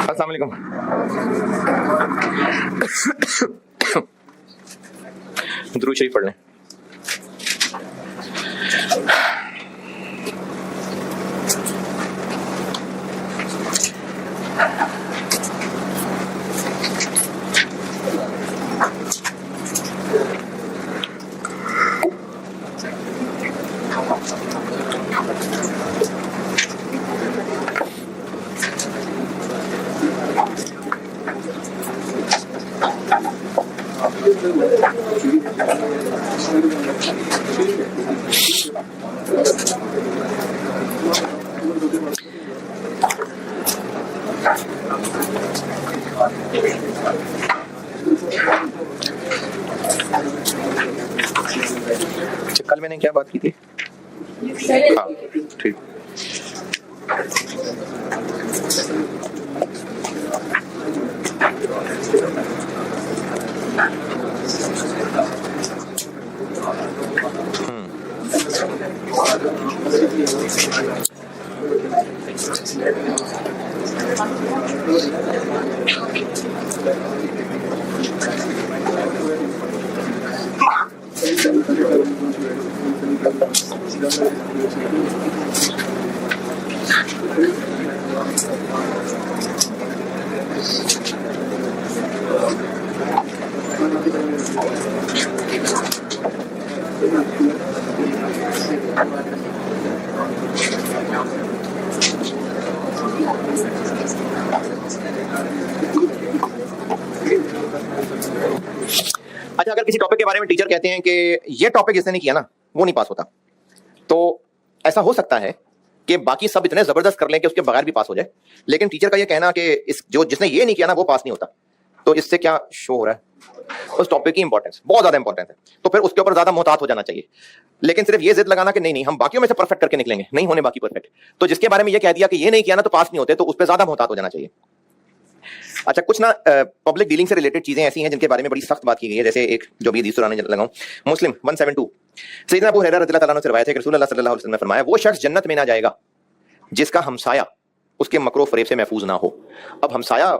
अस्सलाम वालेकुम। दुरूद शरीफ पढ़ लें। कल मैंने क्या बात की थी? हाँ ठीक। अच्छा, अगर किसी टॉपिक के बारे में टीचर कहते हैं कि ये टॉपिक जिसने नहीं किया ना वो नहीं पास होता, तो ऐसा हो सकता है कि बाकी सब इतने जबरदस्त कर लें कि उसके बगैर भी पास हो जाए, लेकिन टीचर का ये कहना कि जिसने ये नहीं किया ना वो पास नहीं होता, तो इससे क्या शो हो रहा है? उस टॉपिक की इंपॉर्टेंस बहुत ज्यादा इंपॉर्टेंट है, तो फिर उसके ऊपर ज्यादा मोहतात हो जाना चाहिए। लेकिन सिर्फ ये जिद लगाना कि नहीं हम बाकियों में से परफेक्ट करके निकलेंगे, नहीं होने बाकी परफेक्ट, तो जिसके बारे में ये कह दिया कि ये नहीं किया ना तो पास नहीं होते, तो उस पर ज्यादा मोहतात हो जाना चाहिए। अच्छा, कुछ ना पब्लिक डीलिंग से रिलेटेड चीजें ऐसी हैं जिनके बारे में बड़ी सख्त बात की गई है। जैसे एक जो भी हदीस सुनाने लगाऊं, मुस्लिम 172 सैयदना अबू हुरैरा रज़ियल्लाहु अन्हु से रिवायत है कि रसूलुल्लाह सल्लल्लाहु अलैहि वसल्लम ने फरमाया, वो शख्स जन्नत में ना जाएगा जिसका हमसाया उसके मकरो फरेब से महफूज ना हो। अब हमसाया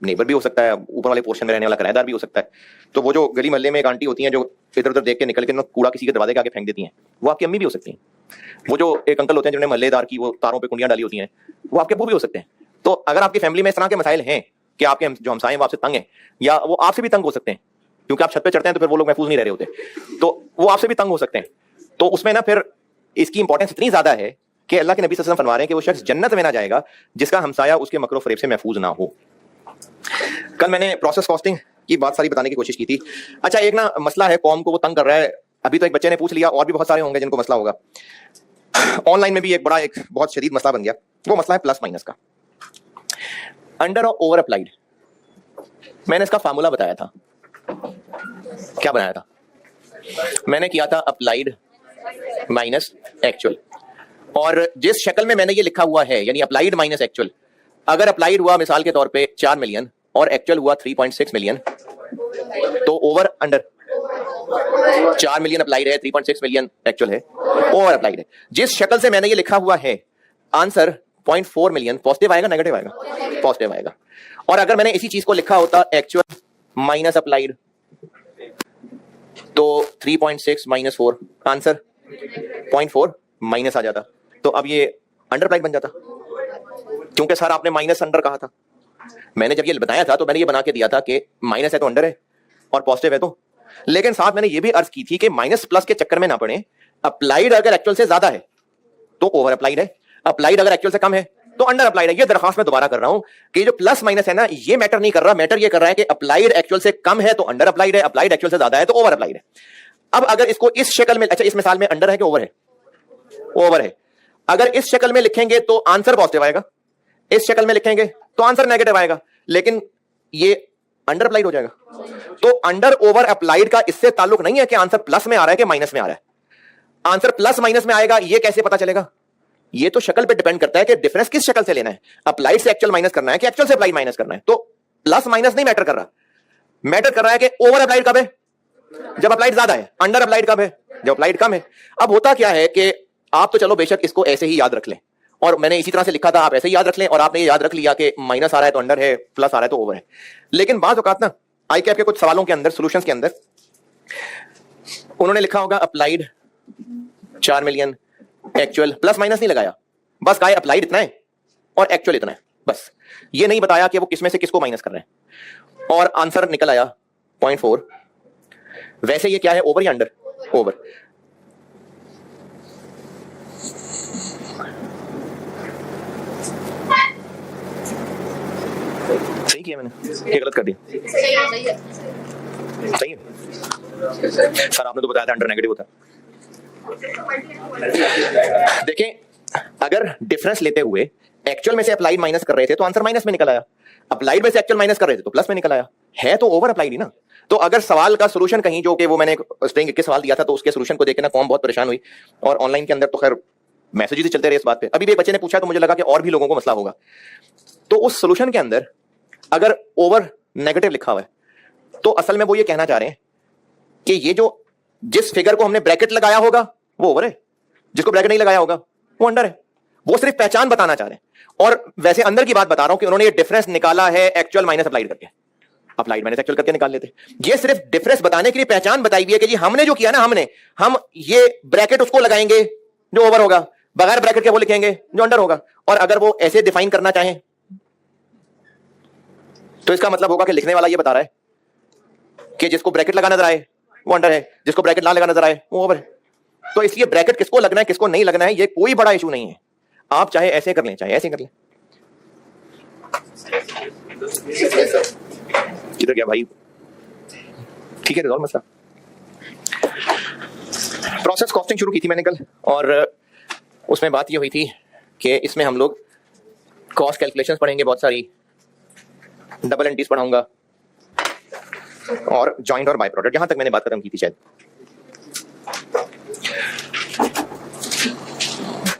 नेबर भी हो सकता है, ऊपर वाले पोर्शन में रहने वाला किराएदार भी हो सकता है। तो वो जो गली मोहल्ले में एक आंटी होती हैं जो इधर उधर देख के निकल के कूड़ा किसी के दरवाजे के आगे फेंक देती हैं, वो आपकी अम्मी भी हो सकती हैं। वो जो एक अंकल होते हैं जिन्होंने मोहल्लेदार की वो तारों पे कुंडियां डाली होती हैं, वो आपके अब्बू भी हो सकते हैं। तो अगर आपकी फैमिली में इस तरह के मसाइल हैं कि आपके जो हमसाए हैं वो आपसे तंग हैं, या वो आपसे भी तंग हो सकते हैं क्योंकि आप छत पे चढ़ते हैं तो फिर वो लोग महफूज नहीं रह रहे होते, तो वो आपसे भी तंग हो सकते हैं, तो उसमें ना फिर इसकी इंपॉर्टेंस इतनी ज्यादा है कि अल्लाह के नबी सल्लल्लाहु अलैहि वसल्लम फरमा रहे हैं कि वो शख्स जन्नत में ना जाएगा जिसका हमसाया उसके मकरो फरेब से महफूज ना हो। कल मैंने प्रोसेस कॉस्टिंग की बात सारी बताने की कोशिश की थी। अच्छा, एक ना मसला है, कौम को वो तंग कर रहा है। अभी तो एक बच्चे ने पूछ लिया, और भी बहुत सारे होंगे जिनको मसला होगा। ऑनलाइन में भी एक बहुत शदीद मसला बन गया। वो मसला है प्लस माइनस का, अंडर और ओवर अप्लाइड। मैंने इसका फार्मूला बताया था। क्या बनाया था? मैंने किया था अप्लाइड माइनस एक्चुअल, और जिस शक्ल में मैंने ये लिखा हुआ है यानी अप्लाइड माइनस एक्चुअल, अगर अप्लाइड हुआ मिसाल के तौर पे 4 मिलियन और एक्चुअल हुआ 3.6 मिलियन, तो ओवर अंडर। 4 मिलियन अप्लाइड है, 3.6 मिलियन एक्चुअल है, ओवर अप्लाइड है। जिस शक्ल से मैंने ये लिखा हुआ है, आंसर 0.4 मिलियन पॉजिटिव आएगा नेगेटिव आएगा? पॉजिटिव आएगा। और अगर मैंने इसी चीज को लिखा होता एक्चुअल माइनस अप्लाइड, तो 3.6 माइनस 4, आंसर 0.4 माइनस आ जाता। तो अब ये अंडर अप्लाइड बन जाता, क्योंकि सर आपने माइनस अंडर कहा था। मैंने जब ये बताया था तो मैंने ये बना के दिया था कि माइनस है तो अंडर है और पॉजिटिव है तो, लेकिन साथ मैंने ये भी अर्ज की थी कि माइनस प्लस के चक्कर में ना पड़े। अप्लाइड अगर एक्चुअल से ज्यादा है तो ओवर अप्लाइड है, अप्लाइड अगर एक्चुअल से कम है तो अंडर अप्लाइड है। ये दरखास्त में दोबारा कर रहा हूं कि जो प्लस माइनस है ना, ये मैटर नहीं कर रहा। मैटर ये कर रहा है कि अप्लाइड एक्चुअल से कम है तो अंडर अप्लाइड है, अप्लाइड एक्चुअल से ज्यादा है तो ओवर अप्लाइड है। अब अगर इसको इस शक्ल में, अच्छा इस मिसाल में अंडर है कि ओवर है? ओवर है। अगर इस शक्ल में लिखेंगे तो आंसर पॉजिटिव आएगा, इस शक्ल में लिखेंगे तो आंसर नेगेटिव आएगा, लेकिन ये अंडर अप्लाइड हो जाएगा। तो अंडर ओवर अप्लाइड का इससे ताल्लुक नहीं है कि आंसर प्लस में आ रहा है कि माइनस में आ रहा है। आंसर प्लस माइनस में आएगा, ये कैसे पता चलेगा? ये तो शक्ल पे डिपेंड करता है कि डिफरेंस किस शक्ल से लेना है, अप्लाइड से एक्चुअल माइनस करना है कि एक्चुअल से अप्लाइड माइनस करना है। तो प्लस माइनस नहीं मैटर कर रहा, मैटर कर रहा है कि ओवर अप्लाइड कब है? जब अप्लाइड ज्यादा है। अंडर अप्लाइड कब है? जब अप्लाइड कम है। अब होता क्या है कि आप तो चलो बेशक इसको ऐसे ही याद रख लें, और मैंने इसी तरह से लिखा था, आप ऐसे ही याद रख लें, और आपने ये याद रख लिया कि माइनस आ रहा है तो अंडर है, प्लस आ रहा है तो ओवर है। लेकिन बात औकात ना आई कैप के कुछ सवालों के अंदर, सॉल्यूशंस के अंदर उन्होंने लिखा होगा applied 4 million, actual plus minus नहीं लगाया, बस कहा अप्लाइड इतना है और एक्चुअल इतना है, बस ये नहीं बताया कि वो किसमें से किसको माइनस कर रहे हैं, और आंसर निकल आया 0.4। वैसे ये क्या है, ओवर या अंडर? ओवर। सही किया मैंने, ये गलत कर दिया? सही है सर, आपने तो बताया था अंडर नेगेटिव होता। देखें, अगर डिफरेंस लेते हुए एक्चुअल में से अप्लाइड माइनस कर रहे थे तो आंसर माइनस में निकल आया, अप्लाइड में से एक्चुअल माइनस कर रहे थे तो प्लस में निकल आया, है तो ओवर अप्लाइड ही ना। तो अगर सवाल का सॉल्यूशन कहीं, जो कि वो मैंने स्ट्रिंग के सवाल दिया था, तो उसके सॉल्यूशन को देख के ना कौम बहुत परेशान हुई, और ऑनलाइन के अंदर तो खैर मैसेजेस ही चलते रहे इस बात पे। अभी भी एक बच्चे ने पूछा तो मुझे लगा कि और भी लोगों को मसला होगा। तो उस सॉल्यूशन के अंदर अगर ओवर नेगेटिव लिखा हुआ है तो असल में वो ये कहना चाह रहे हैं कि ये जो जिस फिगर को हमने ब्रैकेट लगाया होगा वो ओवर है, जिसको ब्रैकेट नहीं लगाया होगा वो अंडर है। वो सिर्फ पहचान बताना चाह रहे हैं। और वैसे अंदर की बात बता रहा हूं कि उन्होंने ये डिफरेंस निकाला है एक्चुअल माइनस अप्लाइड करके, अप्लाइड माइनस एक्चुअल करके निकाल लेते। ये सिर्फ डिफरेंस बताने के लिए पहचान बताई हुई है कि जी हमने जो किया ना, हम ये ब्रैकेट उसको लगाएंगे जो ओवर होगा, बगैर ब्रैकेट के वो लिखेंगे जो अंडर होगा। और अगर वो ऐसे डिफाइन करना चाहें तो इसका मतलब होगा कि लिखने वाला ये बता रहा है कि जिसको ब्रैकेट लगा नजर आए वो अंडर है, जिसको ब्रैकेट ना लगा नजर आए वो ओवर है। तो इसलिए ब्रैकेट किसको लगना है किसको नहीं लगना है ये कोई बड़ा इशू नहीं है, आप चाहे ऐसे कर लें चाहे ऐसे कर लें। किधर गया भाई? ठीक है, रिजॉल्व मसला। प्रोसेस कॉस्टिंग शुरू की थी मैंने कल, और उसमें बात ये हुई थी कि इसमें हम लोग कॉस्ट कैलकुलेशंस पढ़ेंगे, बहुत सारी डबल एंट्रीज पढ़ाऊंगा, और जॉइंट और बाय प्रोडक्ट, यहां तक मैंने बात खत्म की थी शायद।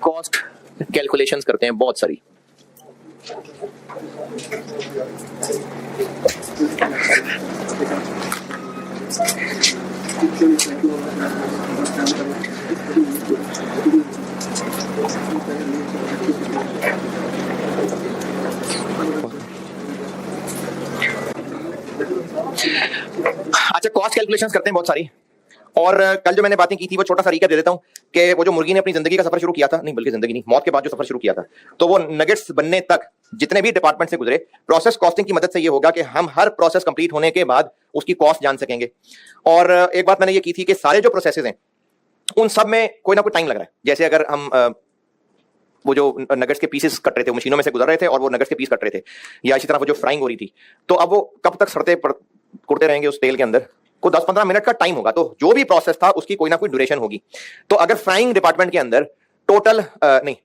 कॉस्ट कैलकुलेशंस करते हैं बहुत सारी। अच्छा, कॉस्ट कैलकुलेशंस करते हैं बहुत सारी। और कल जो मैंने बातें की थी वो छोटा सा रिकैप दे देता हूं कि वो जो मुर्गी ने अपनी जिंदगी का सफर शुरू किया था, नहीं बल्कि जिंदगी नहीं, मौत के बाद जो सफर शुरू किया था, तो वो नगेट्स बनने तक जितने भी डिपार्टमेंट से गुजरे, प्रोसेस कॉस्टिंग की मदद से ये होगा कि हम हर प्रोसेस कंप्लीट होने के बाद उसकी कॉस्ट जान सकेंगे। और एक बात मैंने ये की थी कि सारे जो प्रोसेसेस हैं उन सब में कोई ना कोई टाइम लग रहा है। जैसे अगर हम वो जो नगेट्स के पीसेस कट रहे थे, मशीनों में से गुजर रहे थे और वो नगेट्स के पीस कट रहे थे, या इसी तरह वो जो फ्राइंग हो रही थी, तो अब वो कब तक सड़ते कुड़ते रहेंगे उस तेल के अंदर, को 10-15 मिनट का टाइम होगा। तो जो भी प्रोसेस था उसकी कोई ना कोई ड्यूरेशन होगी। तो अगर फ्राइंग डिपार्टमेंट के अंदर टोटल नहीं,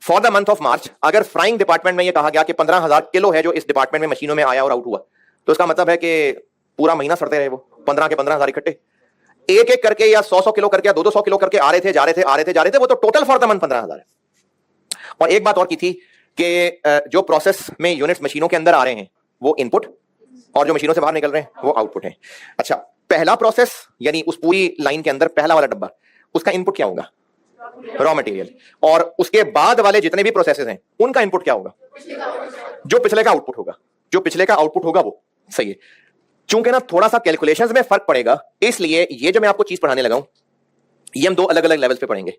for the month of March, अगर फ्राइंग डिपार्टमेंट में ये कहा गया कि 15,000 किलो है जो इस डिपार्टमेंट में मशीनों में आया और आउट हुआ, तो इसका मतलब है कि पूरा महीना सड़ते रहे वो 15 के 15,000 इकट्ठे, एक एक करके या 100-100 किलो करके या 200 किलो करके आ रहे थे, जा रहे थे, वो तो टोटल फॉर द मंथ 15,000 है। और एक बात और की थी कि जो प्रोसेस में यूनिट्स मशीनों के अंदर आ रहे हैं वो इनपुट, और जो मशीनों से बाहर निकल रहे हैं वो आउटपुट है। अच्छा, पहला प्रोसेस यानी उस पूरी लाइन के अंदर पहला वाला डब्बा, उसका इनपुट क्या होगा? Raw material. और उसके बाद वाले जितने भी प्रोसेसेस हैं उनका इनपुट क्या होगा? जो पिछले का आउटपुट होगा, जो पिछले का आउटपुट होगा वो सही है। चूंकि ना थोड़ा सा कैलकुलेशंस में फर्क पड़ेगा, इसलिए ये जो मैं आपको चीज पढ़ाने लगा हूं ये हम दो अलग अलग लेवल्स पे पढ़ेंगे।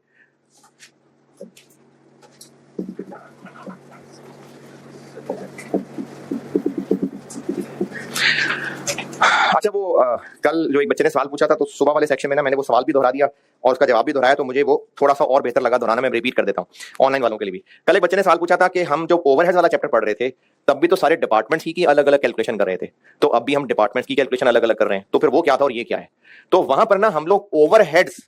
अच्छा, वो कल जो एक बच्चे ने सवाल पूछा था, तो सुबह वाले सेक्शन में ना मैंने वो सवाल भी दोहरा दिया और उसका जवाब भी दोहराया, तो मुझे वो थोड़ा सा और बेहतर लगा दोहराना, मैं रिपीट कर देता हूं ऑनलाइन वालों के लिए भी। कल एक बच्चे ने सवाल पूछा था कि हम जो ओवरहेड्स वाला चैप्टर पढ़ रहे थे तब भी तो सारे डिपार्टमेंट्स की अलग अलग कैलकुलेशन कर रहे थे, तो अब भी हम डिपार्टमेंट्स की कैलकुलेशन अलग अलग कर रहे हैं, तो फिर वो क्या था और ये क्या है? तो वहां पर ना हम लोग ओवरहेड्स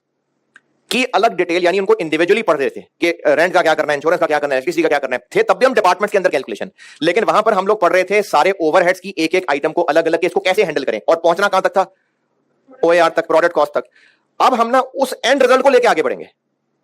की अलग डिटेल यानी उनको इंडिविजुअली पढ़ रहे थे कि रेंट का क्या करना है, इंश्योरेंस का क्या करना है, एफटीसी का क्या करना है, थे तब भी हम डिपार्टमेंट्स के अंदर कैलकुलेशन। लेकिन वहां पर हम लोग पढ़ रहे थे सारे ओवरहेड्स की एक एक आइटम को अलग अलग, इसको कैसे हैंडल करें, और पहुंचना कहां तक था? ओएआर तक, प्रोडक्ट कॉस्ट तक। अब हम ना उस एंड रिजल्ट को लेकर आगे बढ़ेंगे।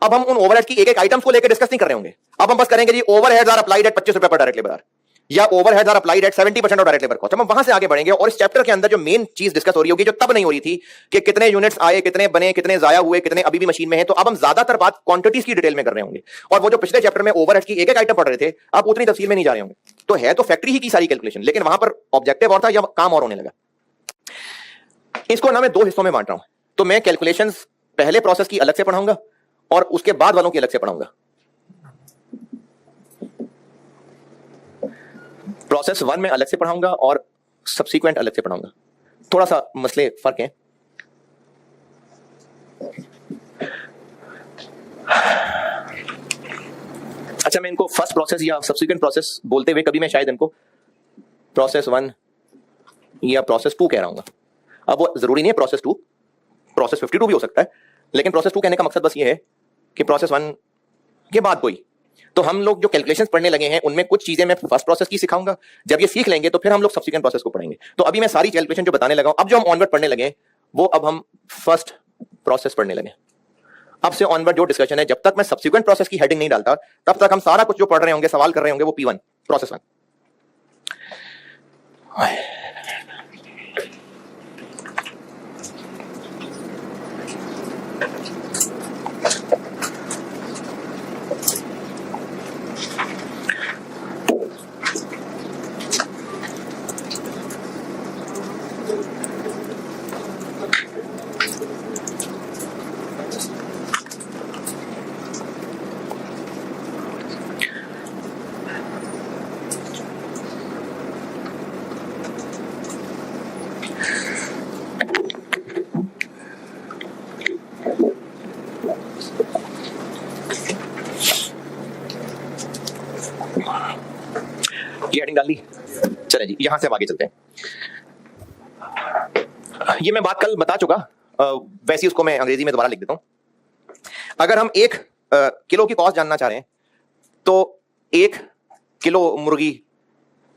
अब हम उन ओवरहेड्स की एक एक आइटम्स को लेकर डिस्कस नहीं कर रहे होंगे, अब हम बस करेंगे जी ओवरहेड्स आर अप्लाइड एट 25 रुपए पर डायरेक्ट लेबर आवर। या overheads are applied at 70% of direct labour cost. हम वहां से आगे बढ़ेंगे और इस चैप्टर के अंदर जो मेन चीज डिस्कस हो रही होगी, जो तब नहीं हो रही थी कि कितने यूनिट्स आए, कितने बने, कितने जाया हुए, कितने अभी भी मशीन में है, तो अब हम ज्यादातर बात क्वांटिटीज की डिटेल में कर रहे होंगे। और वो जो पिछले चैप्टर में ओवरहेड्स की एक एक आइटम पढ़ रहे थे, अब उतनी तफसील में नहीं जा रहे होंगे। तो है तो फैक्ट्री ही की सारी कैलकुलेशन, लेकिन वहां पर ऑब्जेक्टिव और था या काम और होने लगा। इसको ना मैं दो हिस्सों में बांट रहा हूं। तो मैं कैलकुलेशंस पहले प्रोसेस की अलग से पढ़ाऊंगा और उसके बाद वालों की अलग से पढ़ाऊंगा। प्रोसेस 1 में अलग से पढ़ाऊंगा और सब्सीक्वेंट अलग से पढ़ाऊंगा। थोड़ा सा मसले फर्क है। अच्छा, मैं इनको फर्स्ट प्रोसेस या सब्सीक्वेंट प्रोसेस बोलते हुए कभी मैं शायद इनको प्रोसेस 1 या प्रोसेस 2 कह रहा हूं। अब वो जरूरी नहीं है प्रोसेस 2, प्रोसेस 52 भी हो सकता है, लेकिन प्रोसेस 2 कहने का मकसद बस ये है कि प्रोसेस 1 के बाद कोई। तो हम लोग जो कैलकुलेशंस पढ़ने लगे हैं उनमें कुछ चीजें मैं फर्स्ट प्रोसेस की सिखाऊंगा। जब ये सीख लेंगे तो फिर हम लोग सब्सीक्वेंट प्रोसेस को पढ़ेंगे। तो अभी मैं सारी कैलकुलेशन जो बताने लगा हूं, अब जो हम ऑनवर्ड पढ़ने लगे वो अब हम फर्स्ट प्रोसेस पढ़ने लगे। अब से ऑनवर्ड जो डिस्कशन है, जब तक मैं सब्सीक्वेंट प्रोसेस की हेडिंग नहीं डालता तब तक हम सारा कुछ जो पढ़ रहे होंगे, सवाल कर रहे होंगे, वो P1 प्रोसेस 1। ये हेडिंग डाल दी। चलें जी, यहां से हम आगे चलते हैं। ये मैं बात कल बता चुका, वैसे उसको मैं अंग्रेजी में दोबारा लिख देता हूं। अगर हम 1 किलो की कॉस्ट जानना चाह रहे हैं तो 1 किलो मुर्गी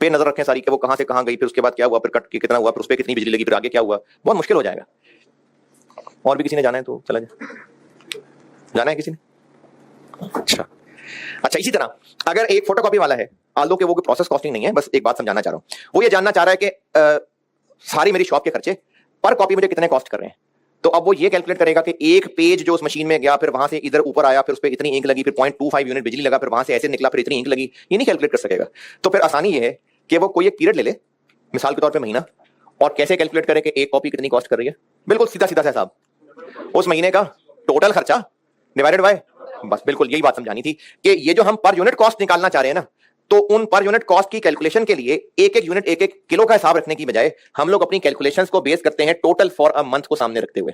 पे नजर रखें सारी, कि वो कहां से कहां गई, फिर उसके बाद क्या हुआ, फिर कट के कितना हुआ, फिर उस पर कितनी बिजली लगी, फिर आगे क्या हुआ, बहुत मुश्किल हो जाएगा। और भी किसी ने जाना है तो चला जाए। जाना है किसी ने? अच्छा, इसी तरह अगर एक फोटोकॉपी वाला है, आल्दो के वो प्रोसेस कॉस्टिंग नहीं है, बस एक बात समझाना चाह रहा हूं। वो ये जानना चाह रहा है कि सारी मेरी शॉप के खर्चे पर कॉपी मुझे कितने कॉस्ट कर रहे हैं। तो अब वो ये कैलकुलेट करेगा कि एक पेज जो उस मशीन में गया, फिर वहां से इधर ऊपर आया, फिर उस पर इतनी इंक लगी, फिर 0.25 यूनिट बिजली लगा, फिर वहां से ऐसे निकला, फिर इतनी इंक लगी, ये नहीं कैलकुलेट कर सकेगा। तो फिर आसानी ये है कि वो कोई एक पीरियड ले ले, मिसाल के तौर पर महीना, और कैसे कैलकुलेट करे कि एक कॉपी कितनी कॉस्ट कर रही है। बिल्कुल सीधा सीधा सा हिसाब, उस महीने का टोटल खर्चा डिवाइडेड बाय, बस बिल्कुल यही बात समझानी थी कि ये जो हम पर यूनिट कॉस्ट निकालना चाह रहे हैं ना, तो उन पर यूनिट कॉस्ट की कैलकुलेशन के लिए एक एक यूनिट, एक एक किलो का हिसाब रखने की बजाय हम लोग अपनी कैलकुलेशंस को बेस करते हैं टोटल फॉर अ मंथ को सामने रखते हुए।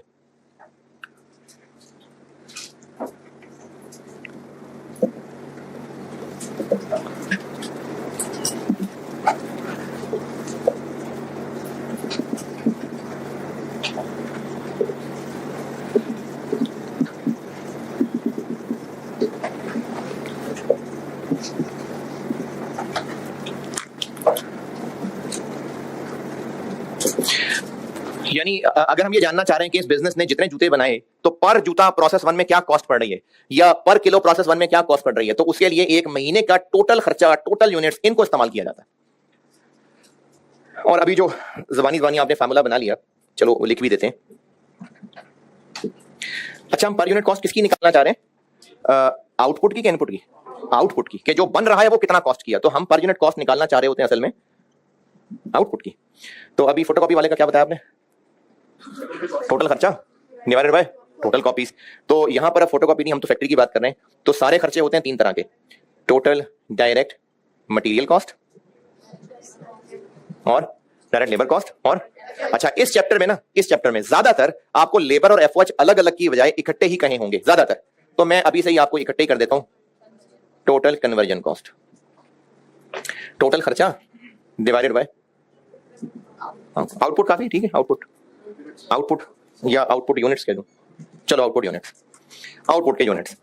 यानी अगर हम ये जानना चाह रहे हैं कि इस बिजनेस ने जितने जूते बनाए तो पर जूता प्रोसेस 1 में क्या कॉस्ट पड़ रही है, या पर किलो प्रोसेस 1 में क्या कॉस्ट पड़ रही है, तो उसके लिए एक महीने का टोटल खर्चा, टोटल यूनिट्स, इनको इस्तेमाल किया जाता है। और अभी जो जबानी आपने फार्मूला बना लिया, चलो लिख भी देते हैं। अच्छा, हम पर यूनिट कॉस्ट किसकी निकालना चाह रहे हैं? आउटपुट की, इनपुट की? आउटपुट की, कि जो बन रहा है वो कितना कॉस्ट किया। तो हम पर यूनिट कॉस्ट निकालना चाह रहे होते हैं असल में आउटपुट की। तो अभी फोटोकॉपी वाले का क्या बताया आपने? टोटल खर्चा डिवाइडेड बाय टोटल कॉपीज। तो यहां पर फोटोकॉपी नहीं, हम तो फैक्ट्री की बात कर रहे हैं। तो सारे खर्चे होते हैं 3 तरह के, टोटल डायरेक्ट मटेरियल कॉस्ट और डायरेक्ट लेबर कॉस्ट। और अच्छा, इस चैप्टर में ज्यादातर आपको लेबर और एफओएच अलग अलग की बजाय इकट्ठे ही कहे होंगे ज्यादातर। तो मैं अभी से ही आपको इकट्ठे ही कर देता हूं, टोटल कन्वर्जन कॉस्ट, टोटल खर्चा डिवाइडेड बाय आउटपुट। काफी ठीक है, आउटपुट या आउटपुट यूनिट्स कह दूं, चलो आउटपुट यूनिट्स, आउटपुट के यूनिट्स।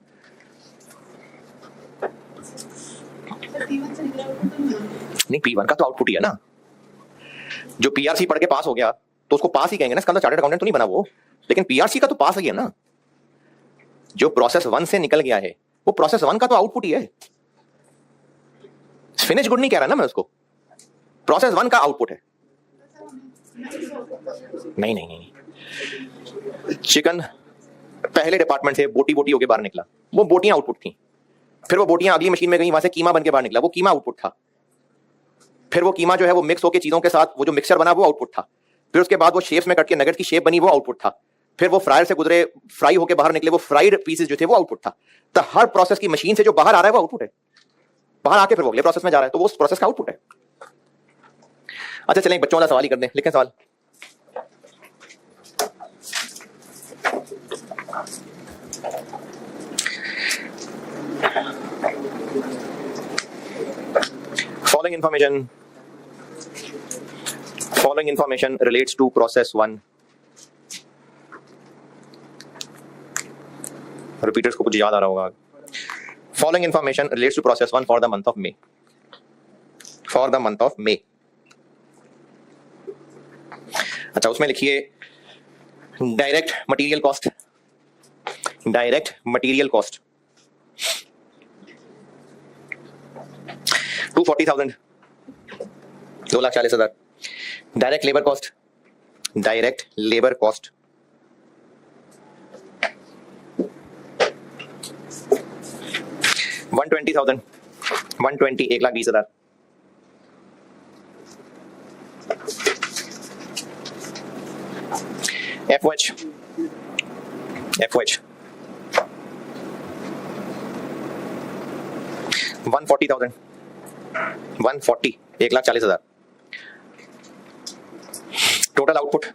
नहीं, P1 का तो आउटपुट ही है ना। जो पीआरसी पढ़ के पास हो गया तो उसको पास ही कहेंगे ना, इसका मतलब चार्टर्ड अकाउंटेंट तो नहीं बना वो, लेकिन पीआरसी का तो पास ही है ना। जो प्रोसेस 1 से निकल गया है वो प्रोसेस 1 का तो आउटपुट ही है। फिनिश गुड नहीं कह रहा ना मैं उसको, प्रोसेस 1 का आउटपुट है। नहीं नहीं नहीं, चिकन पहले डिपार्टमेंट से बोटी बोटी होके बाहर निकला, वो बोटियां आउटपुट थी। फिर वो बोटियां अगली मशीन में गई, वहां से कीमा बन के बाहर निकला, वो कीमा आउटपुट था। फिर वो कीमा जो है वो मिक्स होकर चीजों के साथ वो जो मिक्सचर बना वो आउटपुट था। फिर उसके बाद वो शेप्स में कट के नगेट की शेप बनी, वो आउटपुट था। फिर वो फ्रायर से गुजरे, फ्राई होकर बाहर निकले, वो फ्राइड पीसेस जो थे वो आउटपुट था। तो हर प्रोसेस की मशीन से जो बाहर आ रहा है वो आउटपुट है, बाहर आके फिर वो अगले प्रोसेस में जा रहा है, तो वो उस प्रोसेस का आउटपुट है। अच्छा चलें, बच्चों वाला सवाल ही कर दें, लिखें सवाल। Following information relates to process 1. Repeaters को कुछ याद आ रहा होगा। Following information relates to process 1 for the month of May. For the month of May. अच्छा, उसमें लिखिए direct material cost. Direct material cost 240,000, 2,40,000। Direct labour cost, direct labour cost 120,000, 120, 1,20,000। FOH 140,000, 140, 1,40,000। Total output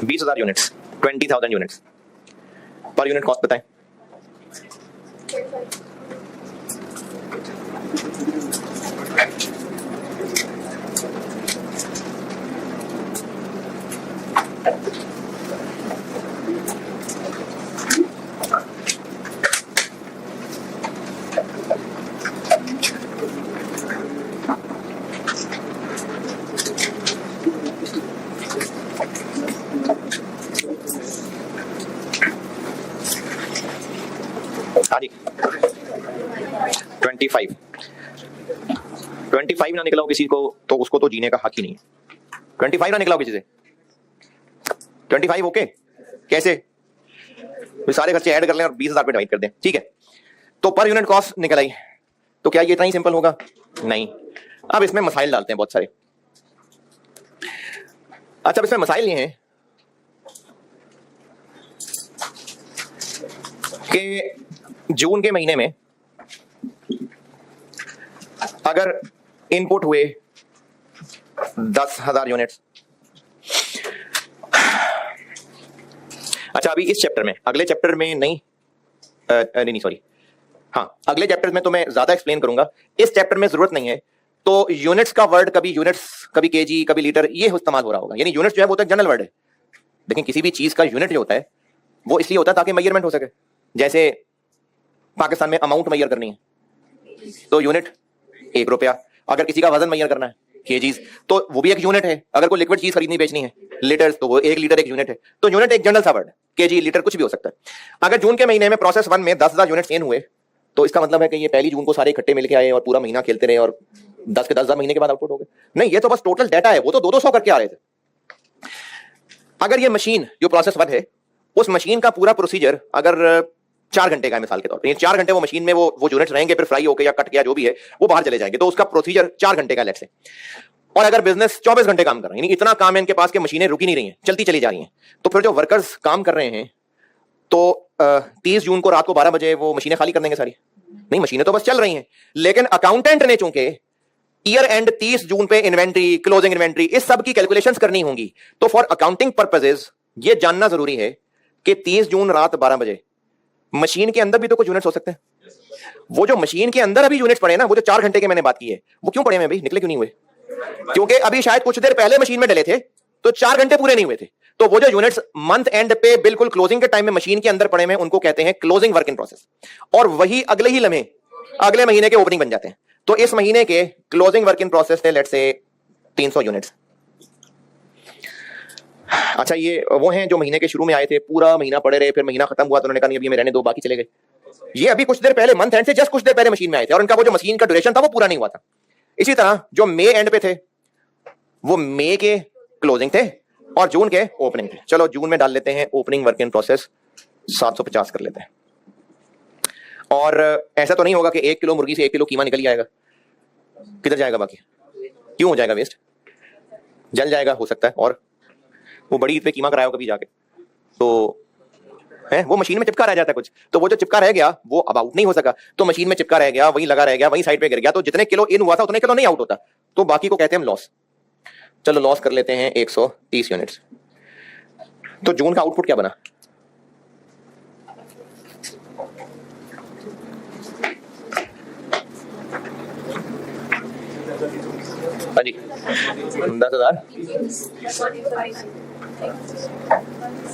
20,000 units, 20,000 units. Per unit cost बताएं। हाँ जी, 25 ना निकला हो किसी को तो उसको तो जीने का हक ही नहीं है। 25 ना निकला हो किसी से, 25 ओके, कैसे सारे खर्चे ऐड कर लें और 20,000 पे डिवाइड कर दें, ठीक है। तो पर यूनिट कॉस्ट निकल आई, तो क्या ये इतना ही सिंपल होगा? नहीं। अब इसमें मसाइल डालते हैं बहुत सारे। अच्छा, अब इसमें मसाइल ये हैं कि जून के महीने में अगर इनपुट हुए 10,000 यूनिट्स। अच्छा, अभी इस चैप्टर में, अगले चैप्टर में नहीं सॉरी, हाँ अगले चैप्टर में तो मैं ज्यादा एक्सप्लेन करूंगा, इस चैप्टर में जरूरत नहीं है। तो यूनिट्स का वर्ड कभी यूनिट्स, कभी केजी, कभी लीटर, ये इस्तेमाल हो रहा होगा। यानी यूनिट्स जो है वो तो एक जनरल वर्ड है, लेकिन किसी भी चीज का यूनिट जो होता है वो इसलिए होता है ताकि मेजरमेंट हो सके। जैसे पाकिस्तान में अमाउंट मेजर करनी है तो यूनिट 1 रुपया, अगर किसी का वजन मेजर करना है केजीज तो वो भी एक यूनिट है। अगर कोई लिक्विड चीज खरीदनी बेचनी है लीटर्स तो वो 1 लीटर एक यूनिट है। तो यूनिट एक जनरल सा वर्ड है, केजी लीटर कुछ भी हो सकता है। अगर जून के महीने में प्रोसेस 1 में 10,000 यूनिट सेल हुए तो इसका मतलब है कि ये 1 जून को सारे इकट्ठे मिलके आए और पूरा महीना खेलते रहे और 10 के 10,000 महीने के बाद आउटपुट हो गए। नहीं, ये तो बस टोटल डाटा है, वो तो 200 करके आ रहे थे। अगर ये मशीन जो प्रोसेस 1 है, उस मशीन का पूरा प्रोसीजर अगर 4 घंटे का है मिसाल के तौर पर, 4 घंटे वो मशीन में वो यूनिट्स रहेंगे, फिर फ्राई होकर या कट किया जो भी है वो बाहर चले जाएंगे, तो उसका प्रोसीजर 4 घंटे का लेट से। और अगर बिजनेस 24 घंटे काम कर रहे हैं, यानी इतना काम है इनके पास कि मशीनें रुकी नहीं रही हैं, चलती चली जा रही हैं, तो फिर जो वर्कर्स काम कर रहे हैं तो 30 जून को रात को 12 बजे वो मशीनें खाली कर देंगे सारी? नहीं, मशीनें तो बस चल रही हैं, लेकिन अकाउंटेंट ने चूंकि ईयर एंड 30 जून पे इन्वेंट्री, क्लोजिंग इन्वेंट्री, इस सब की कैलकुलेशंस करनी होंगी। तो फॉर अकाउंटिंग पर्पसेस ये जानना जरूरी है कि 30 जून रात 12 बजे मशीन के अंदर भी तो कुछ यूनिट्स हो सकते हैं। वो जो मशीन के अंदर अभी यूनिट्स पड़े ना, वो जो 4 घंटे के मैंने बात की है, वो क्यों पड़े हैं भाई, निकले क्यों नहीं हुए? क्योंकि अभी शायद कुछ देर पहले मशीन में डले थे तो 4 घंटे पूरे नहीं हुए थे। तो वो जो यूनिट्स मंथ एंड पे बिल्कुल क्लोजिंग के टाइम में मशीन के अंदर पड़े हैं, उनको कहते हैं क्लोजिंग वर्क इन प्रोसेस, और वही अगले ही लम्हे अगले महीने के ओपनिंग बन जाते हैं। तो इस महीने के क्लोजिंग वर्क इन प्रोसेस थे लेट्स से 300 यूनिट्स। अच्छा, ये वो हैं जो महीने के शुरू में आए थे, पूरा महीना पड़े रहे, फिर महीना खत्म हुआ तो उन्होंने कहा नहीं अभी हमें रहने दो, बाकी चले गए। ये अभी कुछ देर पहले, मंथ एंड से जस्ट कुछ देर पहले मशीन में आए थे और उनका वो जो मशीन का ड्यूरेशन था वो पूरा नहीं हुआ था। इसी तरह जो मई एंड पे थे वो मई के क्लोजिंग थे और जून के ओपनिंग थे। चलो जून में डाल लेते हैं ओपनिंग वर्क इन प्रोसेस 750 कर लेते हैं। और ऐसा तो नहीं होगा कि 1 किलो मुर्गी से 1 किलो कीमा निकल ही आएगा, किधर जाएगा बाकी? क्यों हो जाएगा वेस्ट? जल जाएगा हो सकता है। और वो बड़ी ईद पे कीमा कराया कभी जाके तो है वो मशीन में चिपका रह जाता है कुछ, तो वो जो चिपका रह गया वो अब आउट नहीं हो सका, तो मशीन में चिपका रह गया, वहीं लगा रह गया, वहीं साइड पे गिर गया, तो जितने किलो इन हुआ था उतने किलो नहीं आउट होता, तो बाकी को कहते हैं हम लॉस। चलो लॉस कर लेते हैं 130 यूनिट्स। तो जून का आउटपुट क्या बना? हाँ जी 10,000।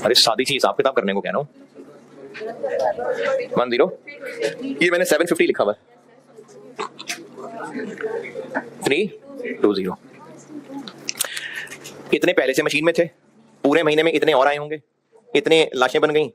अरे सादी सी हिसाब किताब करने को कह रहा हूं। 10, ये मैंने 750 लिखा हुआ है। 320। इतने पहले से मशीन में थे, पूरे महीने में इतने और आए होंगे, इतने लाशें बन गई,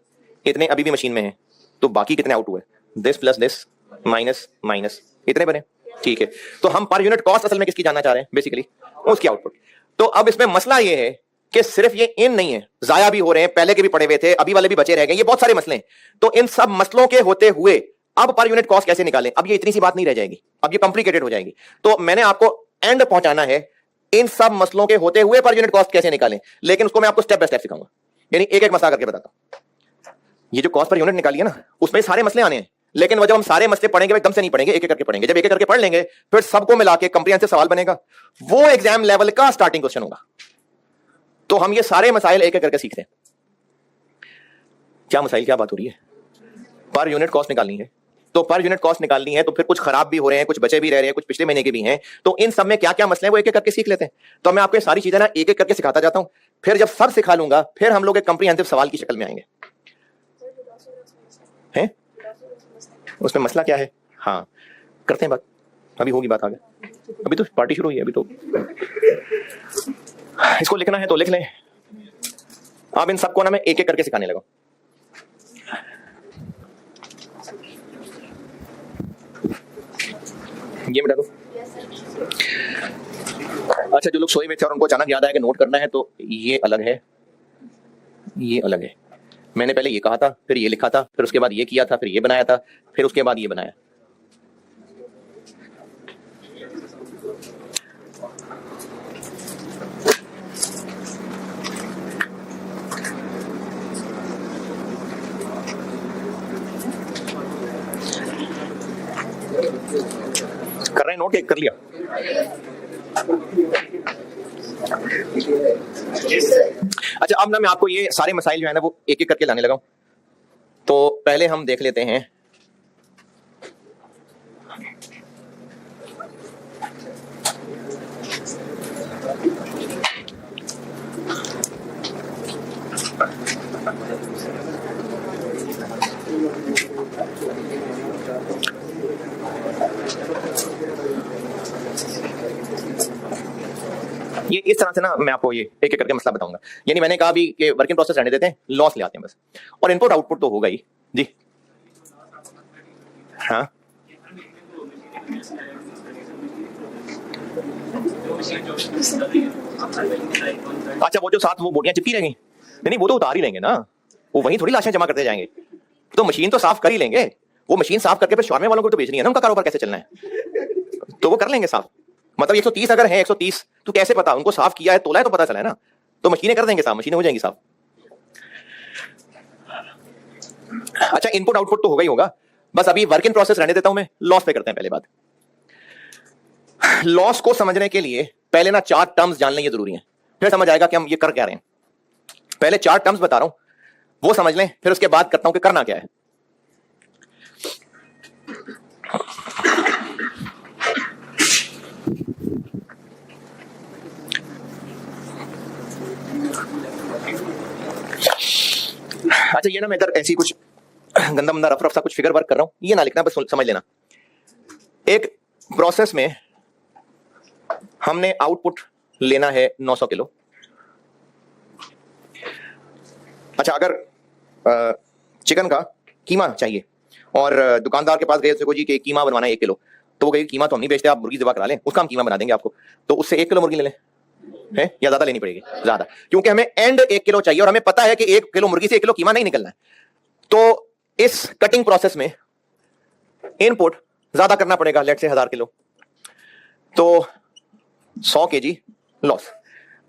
इतने अभी भी मशीन में हैं, तो बाकी कितने आउट हुए? This plus this minus minus, इतने बने। ठीक है, तो हम पर यूनिट कॉस्ट असल में किसकी जानना चाह रहे हैं? बेसिकली उसकी आउटपुट। तो अब इसमें मसला ये है कि सिर्फ ये इन नहीं है, जाया भी हो रहे हैं, पहले के भी पड़े हुए थे, अभी वाले भी बचे रह गए, ये बहुत सारे मसले हैं। तो इन सब मसलों के होते हुए अब पर यूनिट कॉस्ट कैसे निकालें? अब ये इतनी सी बात नहीं रह जाएगी, अब ये कॉम्प्लिकेटेड हो जाएगी। तो मैंने आपको एंड पहुंचाना है, इन सब मसलों के होते हुए पर यूनिट कॉस्ट कैसे निकालें, लेकिन उसको मैं आपको स्टेप बाय स्टेप सिखाऊंगा, यानी एक एक मसला करके बताता हूं। ये जो कॉस्ट पर यूनिट निकाली है ना, उसमें सारे मसले आने हैं, लेकिन वो जब हम सारे मसले पढ़ेंगे एकदम से नहीं पढ़ेंगे, एक एक करके पढ़ेंगे। जब एक एक करके पढ़ लेंगे फिर सबको मिला के कंप्रीहेंसिव सवाल बनेगा, वो एग्जाम लेवल का स्टार्टिंग क्वेश्चन होगा। तो हम ये सारे मसाइल एक एक करके सीखते हैं। क्या मसाइल, क्या बात हो रही है? पर यूनिट कॉस्ट निकालनी है, तो पर यूनिट कॉस्ट निकालनी है, तो फिर कुछ खराब भी हो रहे हैं, कुछ बचे भी रह रहे हैं, कुछ पिछले महीने के भी हैं, तो इन सब में क्या क्या मसले हैं वो एक एक करके सीख लेते हैं। तो मैं आपको ये सारी चीजें ना एक एक करके सिखाता जाता हूं, फिर जब सब सिखा लूंगा फिर हम लोग एक कंप्रीहेंसिव सवाल की शक्ल में आएंगे। हैं उसमें मसला क्या है? हाँ करते हैं बात, अभी होगी बात आगे, अभी तो पार्टी शुरू हुई है, अभी तो इसको लिखना है तो लिख लें। अब इन सबको ना मैं एक एक करके सिखाने लगा। ये मिटा दो। अच्छा, जो लोग सोए हुए थे और उनको अचानक याद आया कि नोट करना है, तो ये अलग है, ये अलग है। मैंने पहले ये कहा था, फिर ये लिखा था, फिर उसके बाद ये किया था, फिर ये बनाया था, फिर उसके बाद ये बनाया। कर रहे हैं नोट, कर लिया? अच्छा, अब ना मैं आपको ये सारे मसाइल जो है ना वो एक एक करके लाने लगा हूं। तो पहले हम देख लेते हैं ये इस तरह से ना मैं आपको ये एक एक करके मसला बताऊंगा। यानी मैंने कहा भी कि वर्किंग प्रोसेस रहने देते हैं, लॉस ले आते हैं बस, और इनपुट आउटपुट तो होगा ही जी। हाँ अच्छा, वो जो साथ वो बोटियां चिपकी रहेंगी, नहीं वो तो उतार ही लेंगे ना, वो वहीं थोड़ी लाशें जमा करते जाएंगे, तो मशीन तो साफ कर ही लेंगे। वो मशीन साफ करके फिर शॉर्मे वालों को तो बेचनी है ना, उनका कारोबार कैसे चलना है, तो वो कर लेंगे साफ। मतलब 130 अगर है 130, तो कैसे पता? उनको साफ किया है, तोला है तो पता चला है ना, तो मशीनें कर देंगे साफ, मशीनें हो जाएंगी साफ। अच्छा, इनपुट आउटपुट तो होगा ही होगा, बस अभी वर्क इन प्रोसेस रहने देता हूं मैं, लॉस पे करते हैं पहले बात। लॉस को समझने के लिए पहले ना 4 टर्म्स जान लें, ये जरूरी है, फिर समझ आएगा कि हम ये कर क्या रहे हैं। पहले 4 टर्म्स बता रहा हूं, वो समझ लें, फिर उसके बाद करता हूं कि करना क्या है। अच्छा, ये ना मैं इधर ऐसी कुछ गंदा मंदा रफ रफ सा कुछ फिगर वर्क कर रहा हूं, ये ना लिखना, बस समझ लेना। एक प्रोसेस में हमने आउटपुट लेना है 900 किलो, अच्छा, अगर चिकन का कीमा चाहिए और दुकानदार के पास गए उसको जी कि कीमा बनवाना है 1 किलो, तो वो कहेगी कीमा तो हम नहीं बेचते, आप मुर्गी ज़िबा करा लें, उसका हम कीमा बना देंगे आपको। तो उससे 1 किलो मुर्गी ले लें, है या ज्यादा लेनी पड़ेगी? ज्यादा, क्योंकि हमें एंड 1 किलो चाहिए और हमें पता है कि 1 किलो मुर्गी से 1 किलो कीमा नहीं निकलना है। तो इस कटिंग प्रोसेस में इनपुट ज्यादा करना पड़ेगा, लेट से 1000 किलो, तो 100 केजी लॉस।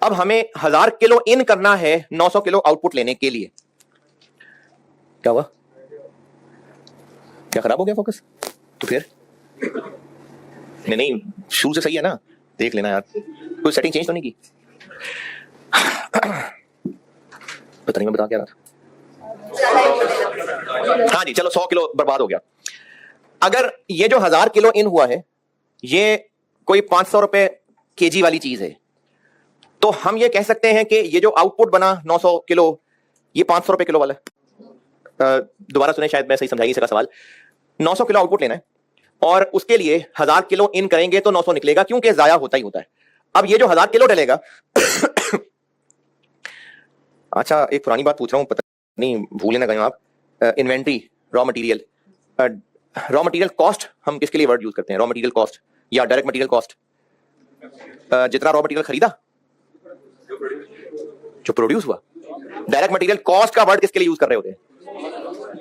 अब हमें 1000 किलो इन करना है 900 किलो आउटपुट लेने के लिए। क्या हुआ? क्या खराब हो गया फोकस? तो फिर नहीं, शुरू से सही है ना, देख लेना यार, कोई सेटिंग चेंज तो नहीं की? पता नहीं मैं बता क्या रहा था। हाँ जी, चलो 100 किलो बर्बाद हो गया। अगर ये जो 1000 किलो इन हुआ है ये कोई 500 रुपए केजी वाली चीज है, तो हम ये कह सकते हैं कि ये जो आउटपुट बना 900 किलो, ये 500 रुपए किलो वाला है। दोबारा सुने, शायद मैं सही समझाई इसका सवाल। 900 किलो आउटपुट लेना है और उसके लिए 1000 किलो इन करेंगे तो 900 निकलेगा, क्योंकि जाया होता ही होता है। अब ये जो 1000 किलो डलेगा अच्छा, एक पुरानी बात पूछ रहा हूं, पता नहीं भूले ना कहीं आप, इन्वेंट्री, रॉ मटेरियल कॉस्ट हम किसके लिए वर्ड यूज करते हैं? रॉ मटेरियल कॉस्ट या डायरेक्ट मटेरियल कॉस्ट? जितना रॉ मटेरियल खरीदा, जो प्रोड्यूस हुआ। डायरेक्ट मटेरियल कॉस्ट का वर्ड किसके लिए यूज कर रहे होते हैं?